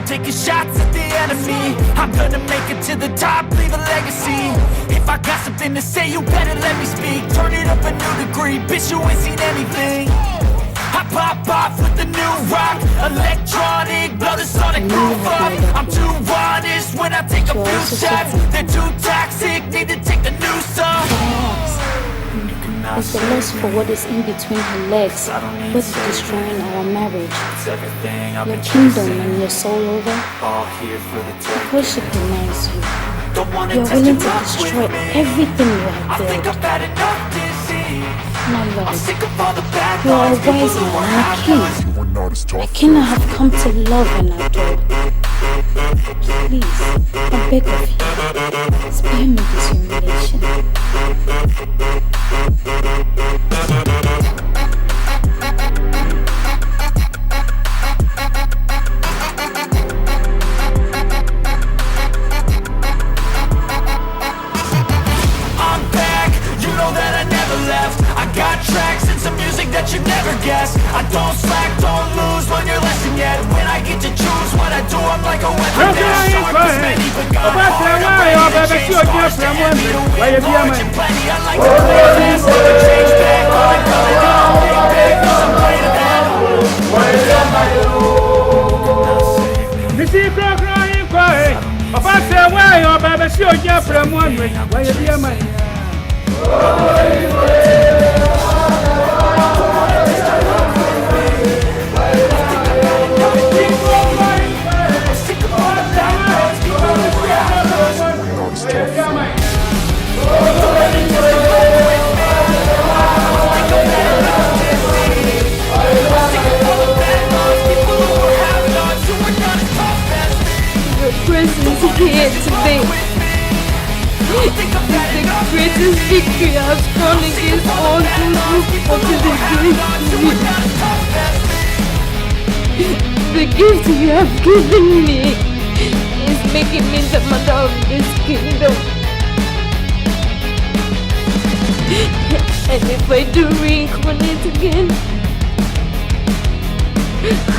Speaker 11: Taking shots at the enemy. I'm gonna make it to the top, leave a legacy. If I got something to say, you better let me speak. Turn it up a new degree, bitch, you ain't seen anything. I pop off with the new rock, electronic, blow the sonic groove up. I'm too honest when I take a few shots. They're too toxic, need to take the new song.
Speaker 4: It's the lust for what is in between her legs, what's destroying our marriage. Your kingdom and your soul over, because she denies you. You are willing to destroy everything you have built. My Lord, you are a wise man and a king. A king I have come to love and adore. Please, I beg of you, spare me this humiliation.
Speaker 11: That you never guess. I don't slack, don't lose, learn your lesson yet. When I get to choose what I do, I'm like a weapon. Sharp as many, but got hard. I'm ready to change far. Stand me to win large and plenty. I like to play fast, never change back. All I got it all, big big, cause I'm great at that.
Speaker 21: This is crying, crying. Papa say, why your baby, she will get from one way. Why you be a man?
Speaker 4: Prince here today. It's the greatest victory I've thrown against all those who fought against me. The gift you have given me is making me the mother of this kingdom. And if I do reincarnate again,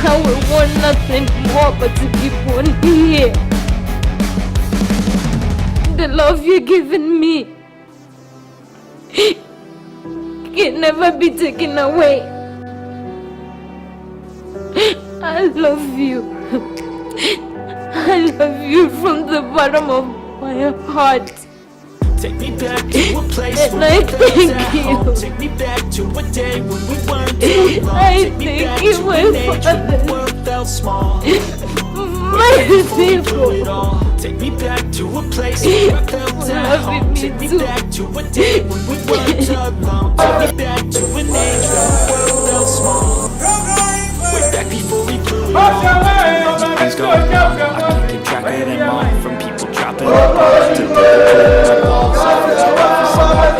Speaker 4: I will want nothing more but to be born here. The love you're giving me can never be taken away. I love you. I love you from the bottom of my heart.
Speaker 11: Take me back to a place
Speaker 4: and
Speaker 11: where
Speaker 4: I thank you.
Speaker 11: Take me back to a day when we weren't too long.
Speaker 4: I
Speaker 11: Take me
Speaker 4: thank
Speaker 11: back
Speaker 4: you,
Speaker 11: to
Speaker 4: my
Speaker 11: an age when
Speaker 4: father.
Speaker 11: the world felt small.
Speaker 4: My people.
Speaker 11: Take me back to a place where I felt at home. Take me back to a day when we weren't alone. Take me back to an age when the world felt small. Way back before we blew it all. Things going on, I can't keep track of them all. From people dropping their balls to people putting their walls.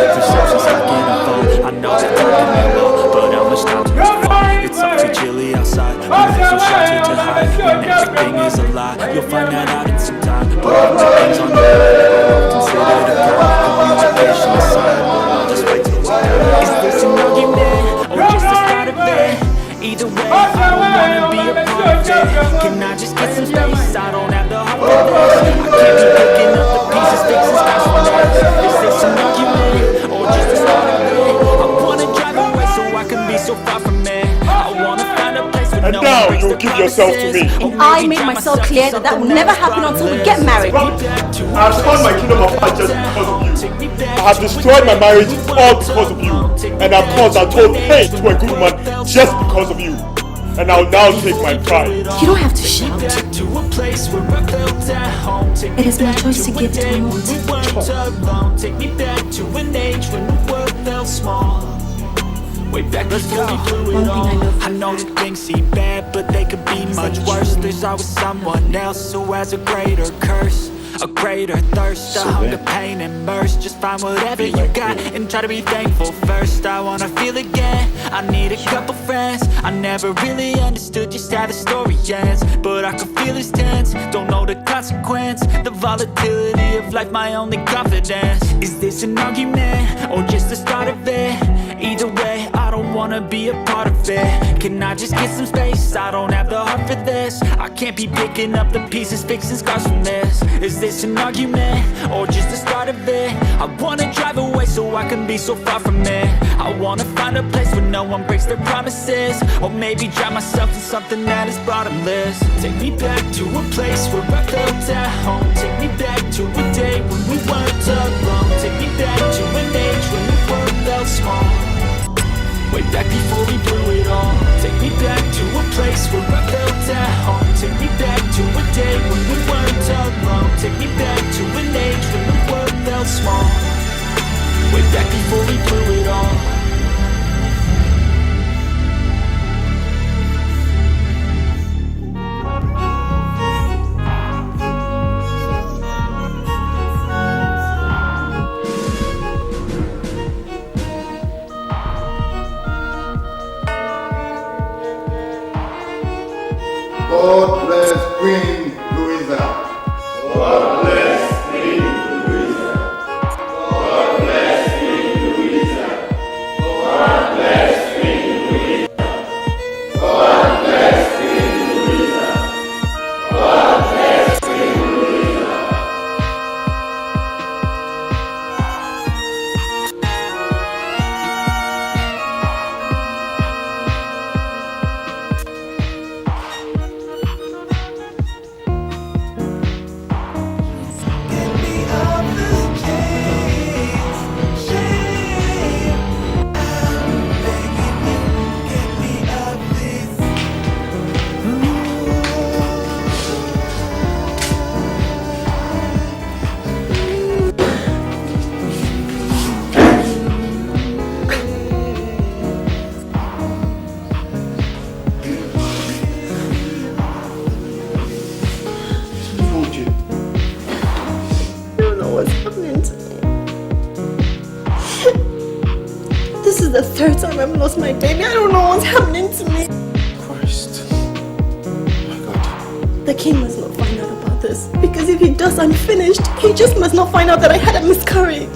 Speaker 11: Perceptions like in a phone. I know they're talking me low, but how much time to respond? It's up too chilly outside. When there's no shelter to hide, when everything is a lie, you'll find that out in some time. But things on the road, considered a crime. Communication aside, I'll just wait till it's done. Is this an argument, or just the start of it? Either way, I don't wanna be a part of it. Can I just get some space? I don't have the heart for this. I can't be picking up the pieces, fixing scars from this. Is this an argument, or just the start of it? I wanna drive away so I can be so far from it. I wanna find a place with
Speaker 6: and
Speaker 11: no
Speaker 6: now
Speaker 11: one breaks
Speaker 6: you'll
Speaker 11: the
Speaker 6: give yourself to me.
Speaker 13: And I made myself clear that will never happen until we get married.
Speaker 6: I have turned my kingdom apart just because of you. I have destroyed my marriage all because of you. And of course I told pain to a good woman just because of you. And I'll now take my pride.
Speaker 13: You don't have to shout.
Speaker 11: It
Speaker 13: is my choice to give it or not.
Speaker 11: Take me back to an age when the world felt small. Way back before we blew it all. I know that things seem bad, but they could be much worse. There's always someone else who has a greater curse, a greater thirst, a hunger, pain, and mercy. Just find whatever you got and try to be thankful first. I wanna feel again, I need a couple friends. I never really understood just how the story ends, but I can feel it's tense, don't know the consequence. The volatility of life, my only confidence. Is this an argument, or just the start of it? Either way, I don't wanna be a part of it. Can I just get some space? I don't have the heart for this. I can't be picking up the pieces, fixing scars from this. Is this an argument, or just the start of it? I wanna drive away so I can be so far from it. I wanna find a place where no one breaks their promises, or maybe drown myself in something that is bottomless. Take me back to a place where I felt at home. Take me back to a day when we weren't alone. Take me back to an age when the world felt small. Way back before we blew it all. Take me back to a place where I felt at home. Take me back to a day when we weren't alone. Take me back to an age when the world felt small. Way back before we blew it all.
Speaker 12: God bless Queen Louisa. God bless Queen Louisa. God bless Queen Louisa. God bless Queen Louisa. God bless Queen Louisa. God bless Queen Louisa.
Speaker 1: third time I've lost my baby. I don't know what's happening to me.
Speaker 7: Christ. Oh my God.
Speaker 1: The king must not find out about this. Because if he does, I'm finished. He just must not find out that I had a miscarriage.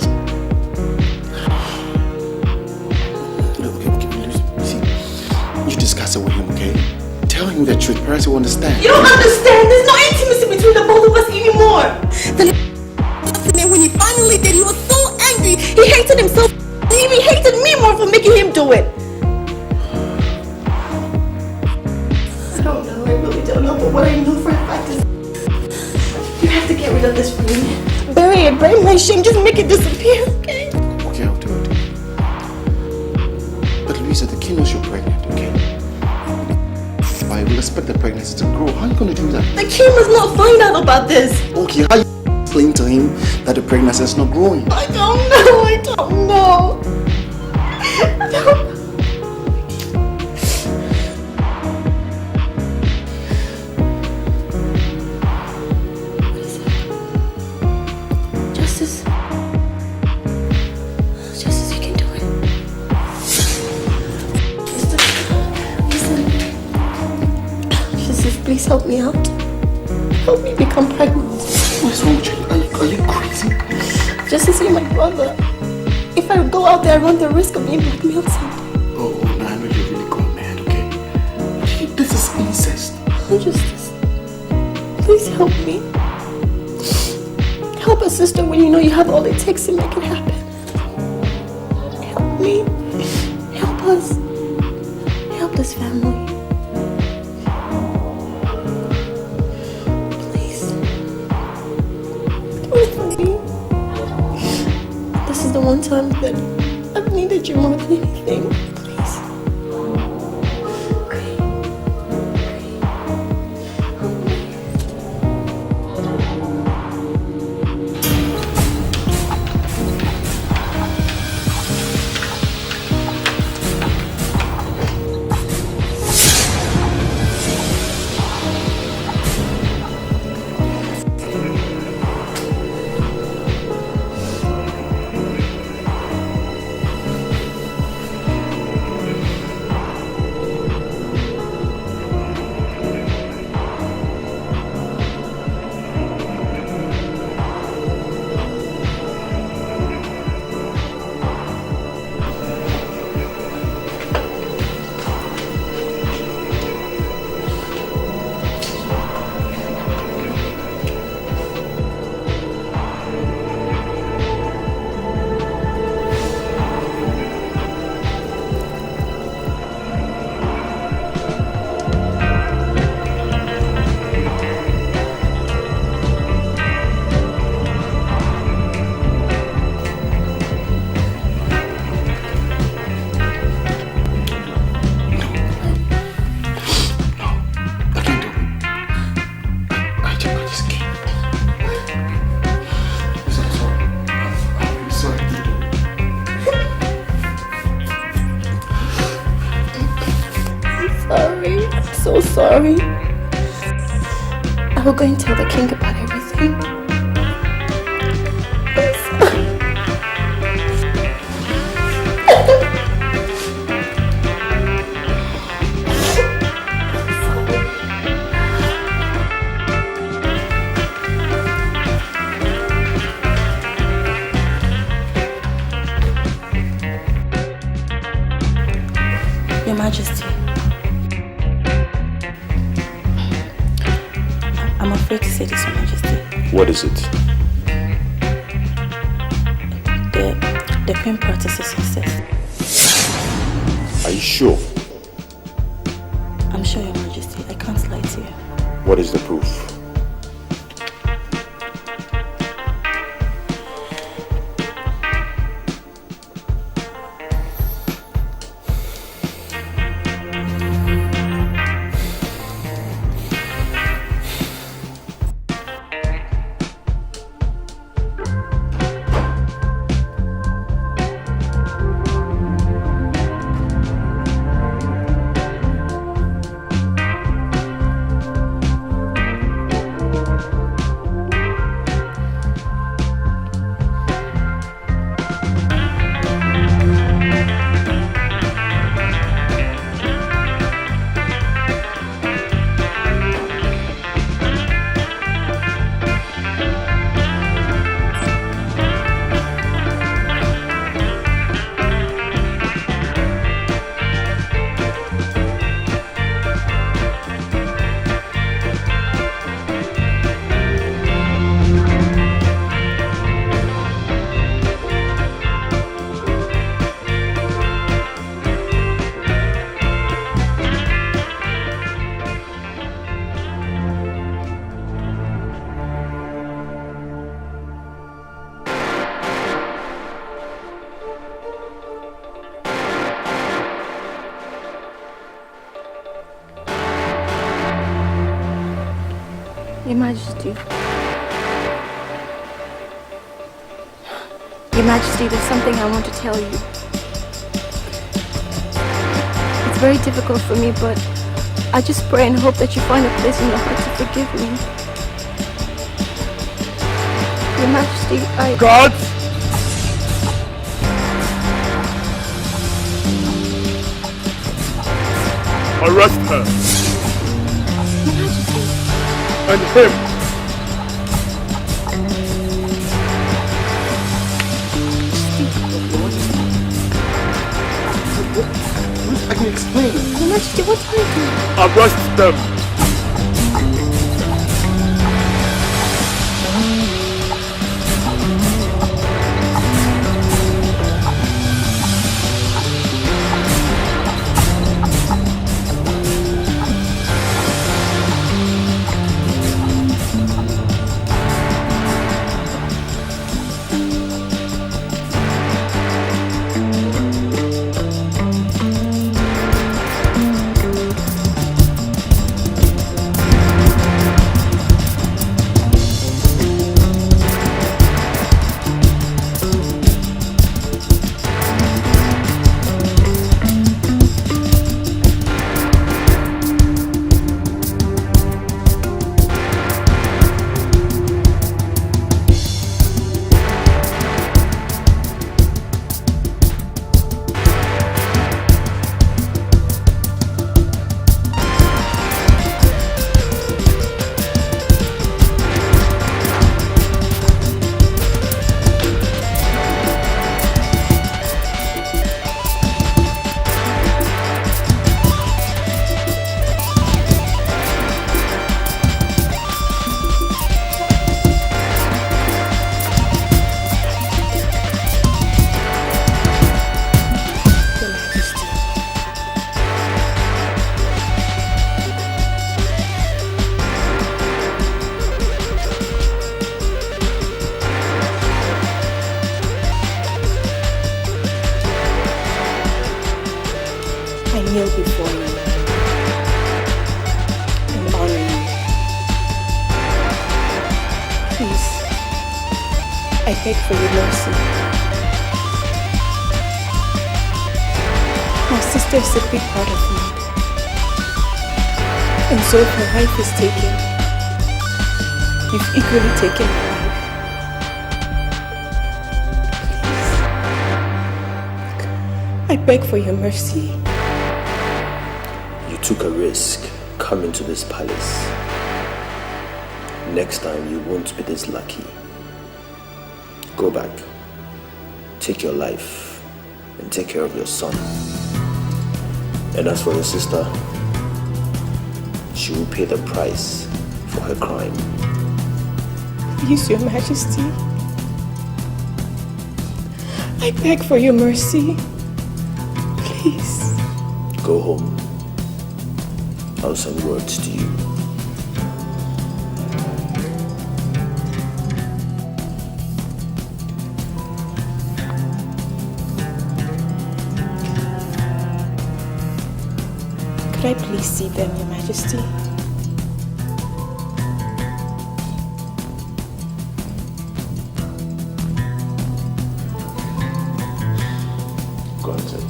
Speaker 7: You discuss it with him, okay? Tell him the truth. Perhaps he will understand.
Speaker 1: You don't understand. There's no intimacy between the both of us anymore. When he finally did, he was so angry. He hated himself. He even hated me more for making him do it. I don't know. I really don't know. But what I know for a fact is you have to get rid of this ring. Bury it. Bury my shame. Just make it disappear, okay?
Speaker 7: Okay, I'll do it. But Louisa, the king knows you're pregnant, okay? I will expect the pregnancy to grow. How are you going to do that?
Speaker 1: The king must not find out about this.
Speaker 7: Okay, how you explain to him that the pregnancy is not growing?
Speaker 1: I don't know. I don't know. I don't know. Justice, you can do it. Justice, please help me out. Help me become pregnant.
Speaker 7: What's wrong with you? Are you crazy?
Speaker 1: Justice, you're my brother. If I go out there, I run the risk of being blackmailed someday.
Speaker 7: Oh, no, I know you're really gone mad, okay? This is incest.
Speaker 1: Oh, Justice, please help me. Help a sister when you know you have all it takes to make it happen. Help me. Help us. Help this family. Please. Do it for me. This is the one time that I've needed you more than anything. Please. So sorry. I will go and tell the king about everything. Your Majesty, I'm afraid to say this, Your Majesty.
Speaker 6: What is it?
Speaker 1: The Queen practices success.
Speaker 6: Are you sure?
Speaker 1: I'm sure, Your Majesty. I can't lie to you.
Speaker 6: What is the proof?
Speaker 1: Your Majesty. Your Majesty, there's something I want to tell you. It's very difficult for me, but I just pray and hope that you find a place in your heart to forgive me. Your Majesty,
Speaker 6: Guards! Arrest her. And him.
Speaker 5: I can explain.
Speaker 1: Your Majesty, what are you doing?
Speaker 6: Arrest them.
Speaker 2: kneel before you and honor you. Please, I beg for your mercy. My sister is a big part of me. And so if her life is taken, you've equally taken her life. Please, I beg for your mercy.
Speaker 14: You took a risk coming to this palace. Next time you won't be this lucky. Go back, take your life, and take care of your son. And as for your sister, she will pay the price for her crime.
Speaker 2: Please, Your Majesty, I beg for your mercy. Please.
Speaker 14: Go home. I'll send words to you.
Speaker 2: Could I please see them, Your Majesty?
Speaker 14: Granted.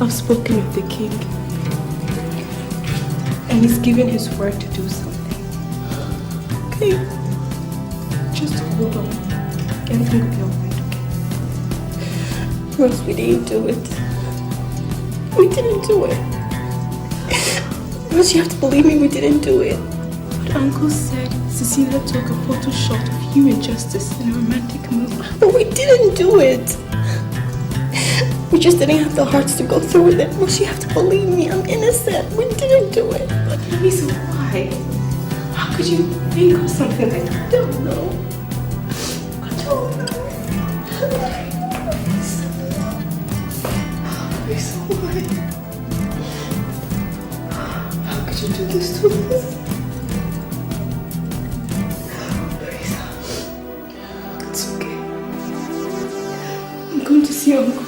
Speaker 2: I've spoken with the king, and he's given his word to do something. Okay? Just hold on. Everything will be alright, okay? Rose, we didn't do it. We didn't do it.
Speaker 1: But you have to believe me, we didn't do it.
Speaker 3: But Uncle said Cecilia took a photo shot of you and Justice in a romantic mood.
Speaker 1: But we didn't do it. We just didn't have the hearts to go through with it. But you have to believe me, I'm innocent. We didn't do it.
Speaker 3: But Louisa, why? How could you think of something like that?
Speaker 1: I don't know. I don't know. Louisa, why? How could you do this to us? Louisa, it's okay.
Speaker 3: I'm going to see Uncle.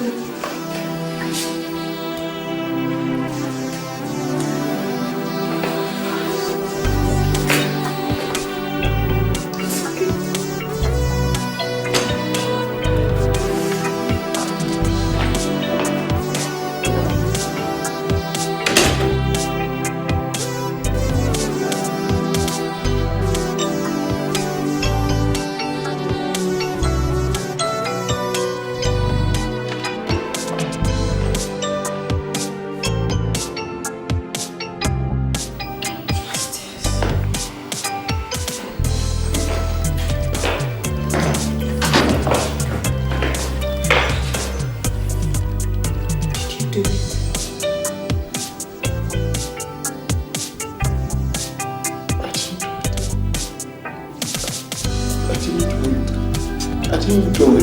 Speaker 12: I didn't do it.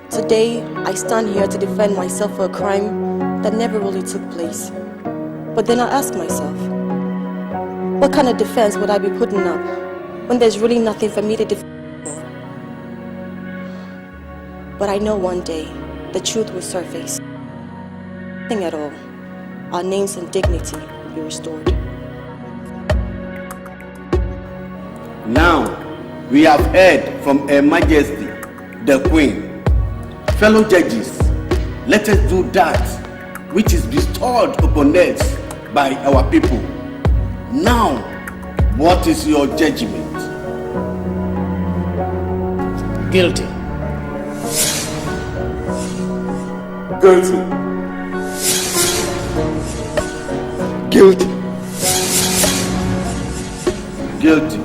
Speaker 1: Today, I stand here to defend myself for a crime that never really took place. But then I ask myself, what kind of defense would I be putting up when there's really nothing for me to defend for? But I know one day, the truth will surface. Nothing at all. Our names and dignity will be restored.
Speaker 15: Now, we have heard from Her Majesty, the Queen. Fellow judges, let us do that which is bestowed upon us by our people. Now, what is your judgment?
Speaker 5: Guilty.
Speaker 15: Guilty.
Speaker 14: Guilty.
Speaker 15: Guilty.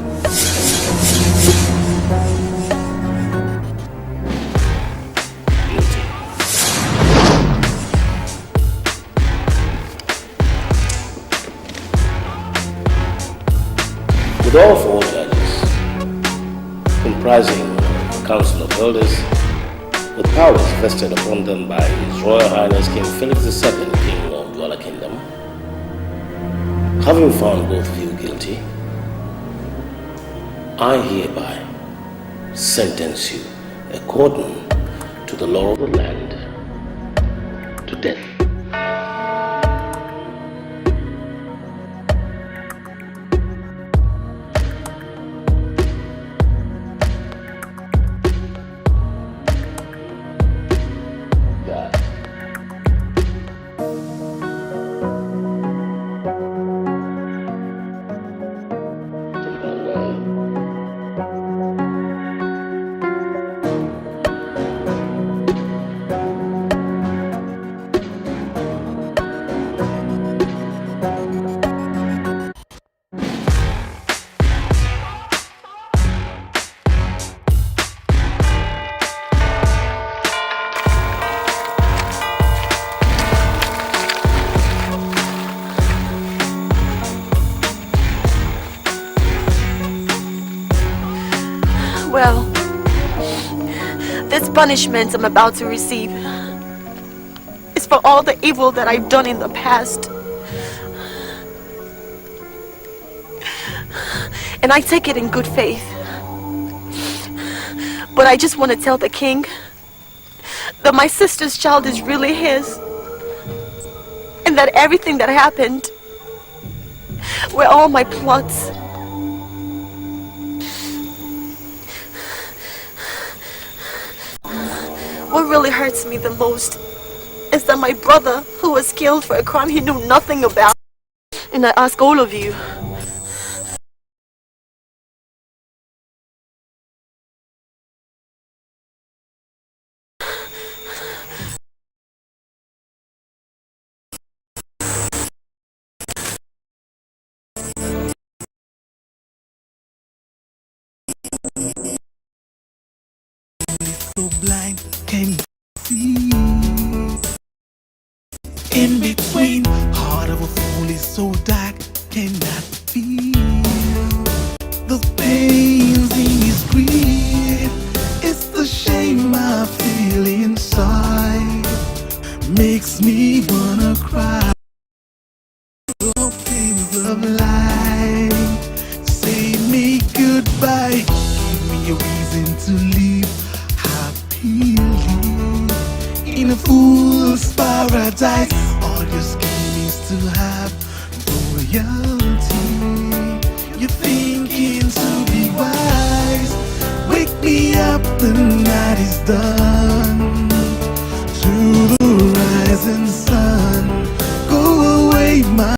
Speaker 5: With all four judges, comprising a council of elders, with powers vested upon them by His Royal Highness King Philip II, King of Douala Kingdom, having found both of you guilty, I hereby sentence you according to the law of the land to death.
Speaker 18: Well, this punishment I'm about to receive is for all the evil that I've done in the past. And I take it in good faith. But I just want to tell the king that my sister's child is really his. And that everything that happened were all my plots. What really hurts me the most is that my brother, who was killed for a crime he knew nothing about, and I ask all of you,
Speaker 10: so blind, can see. In between, heart of a fool is so dark, cannot feel. The pains in his grief, it's the shame I feel inside, makes me wanna cry. The pains of life, say me goodbye, give me a reason to live in a fool's paradise. All your scheme is to have royalty. You're thinking to be wise. Wake me up, the night is done.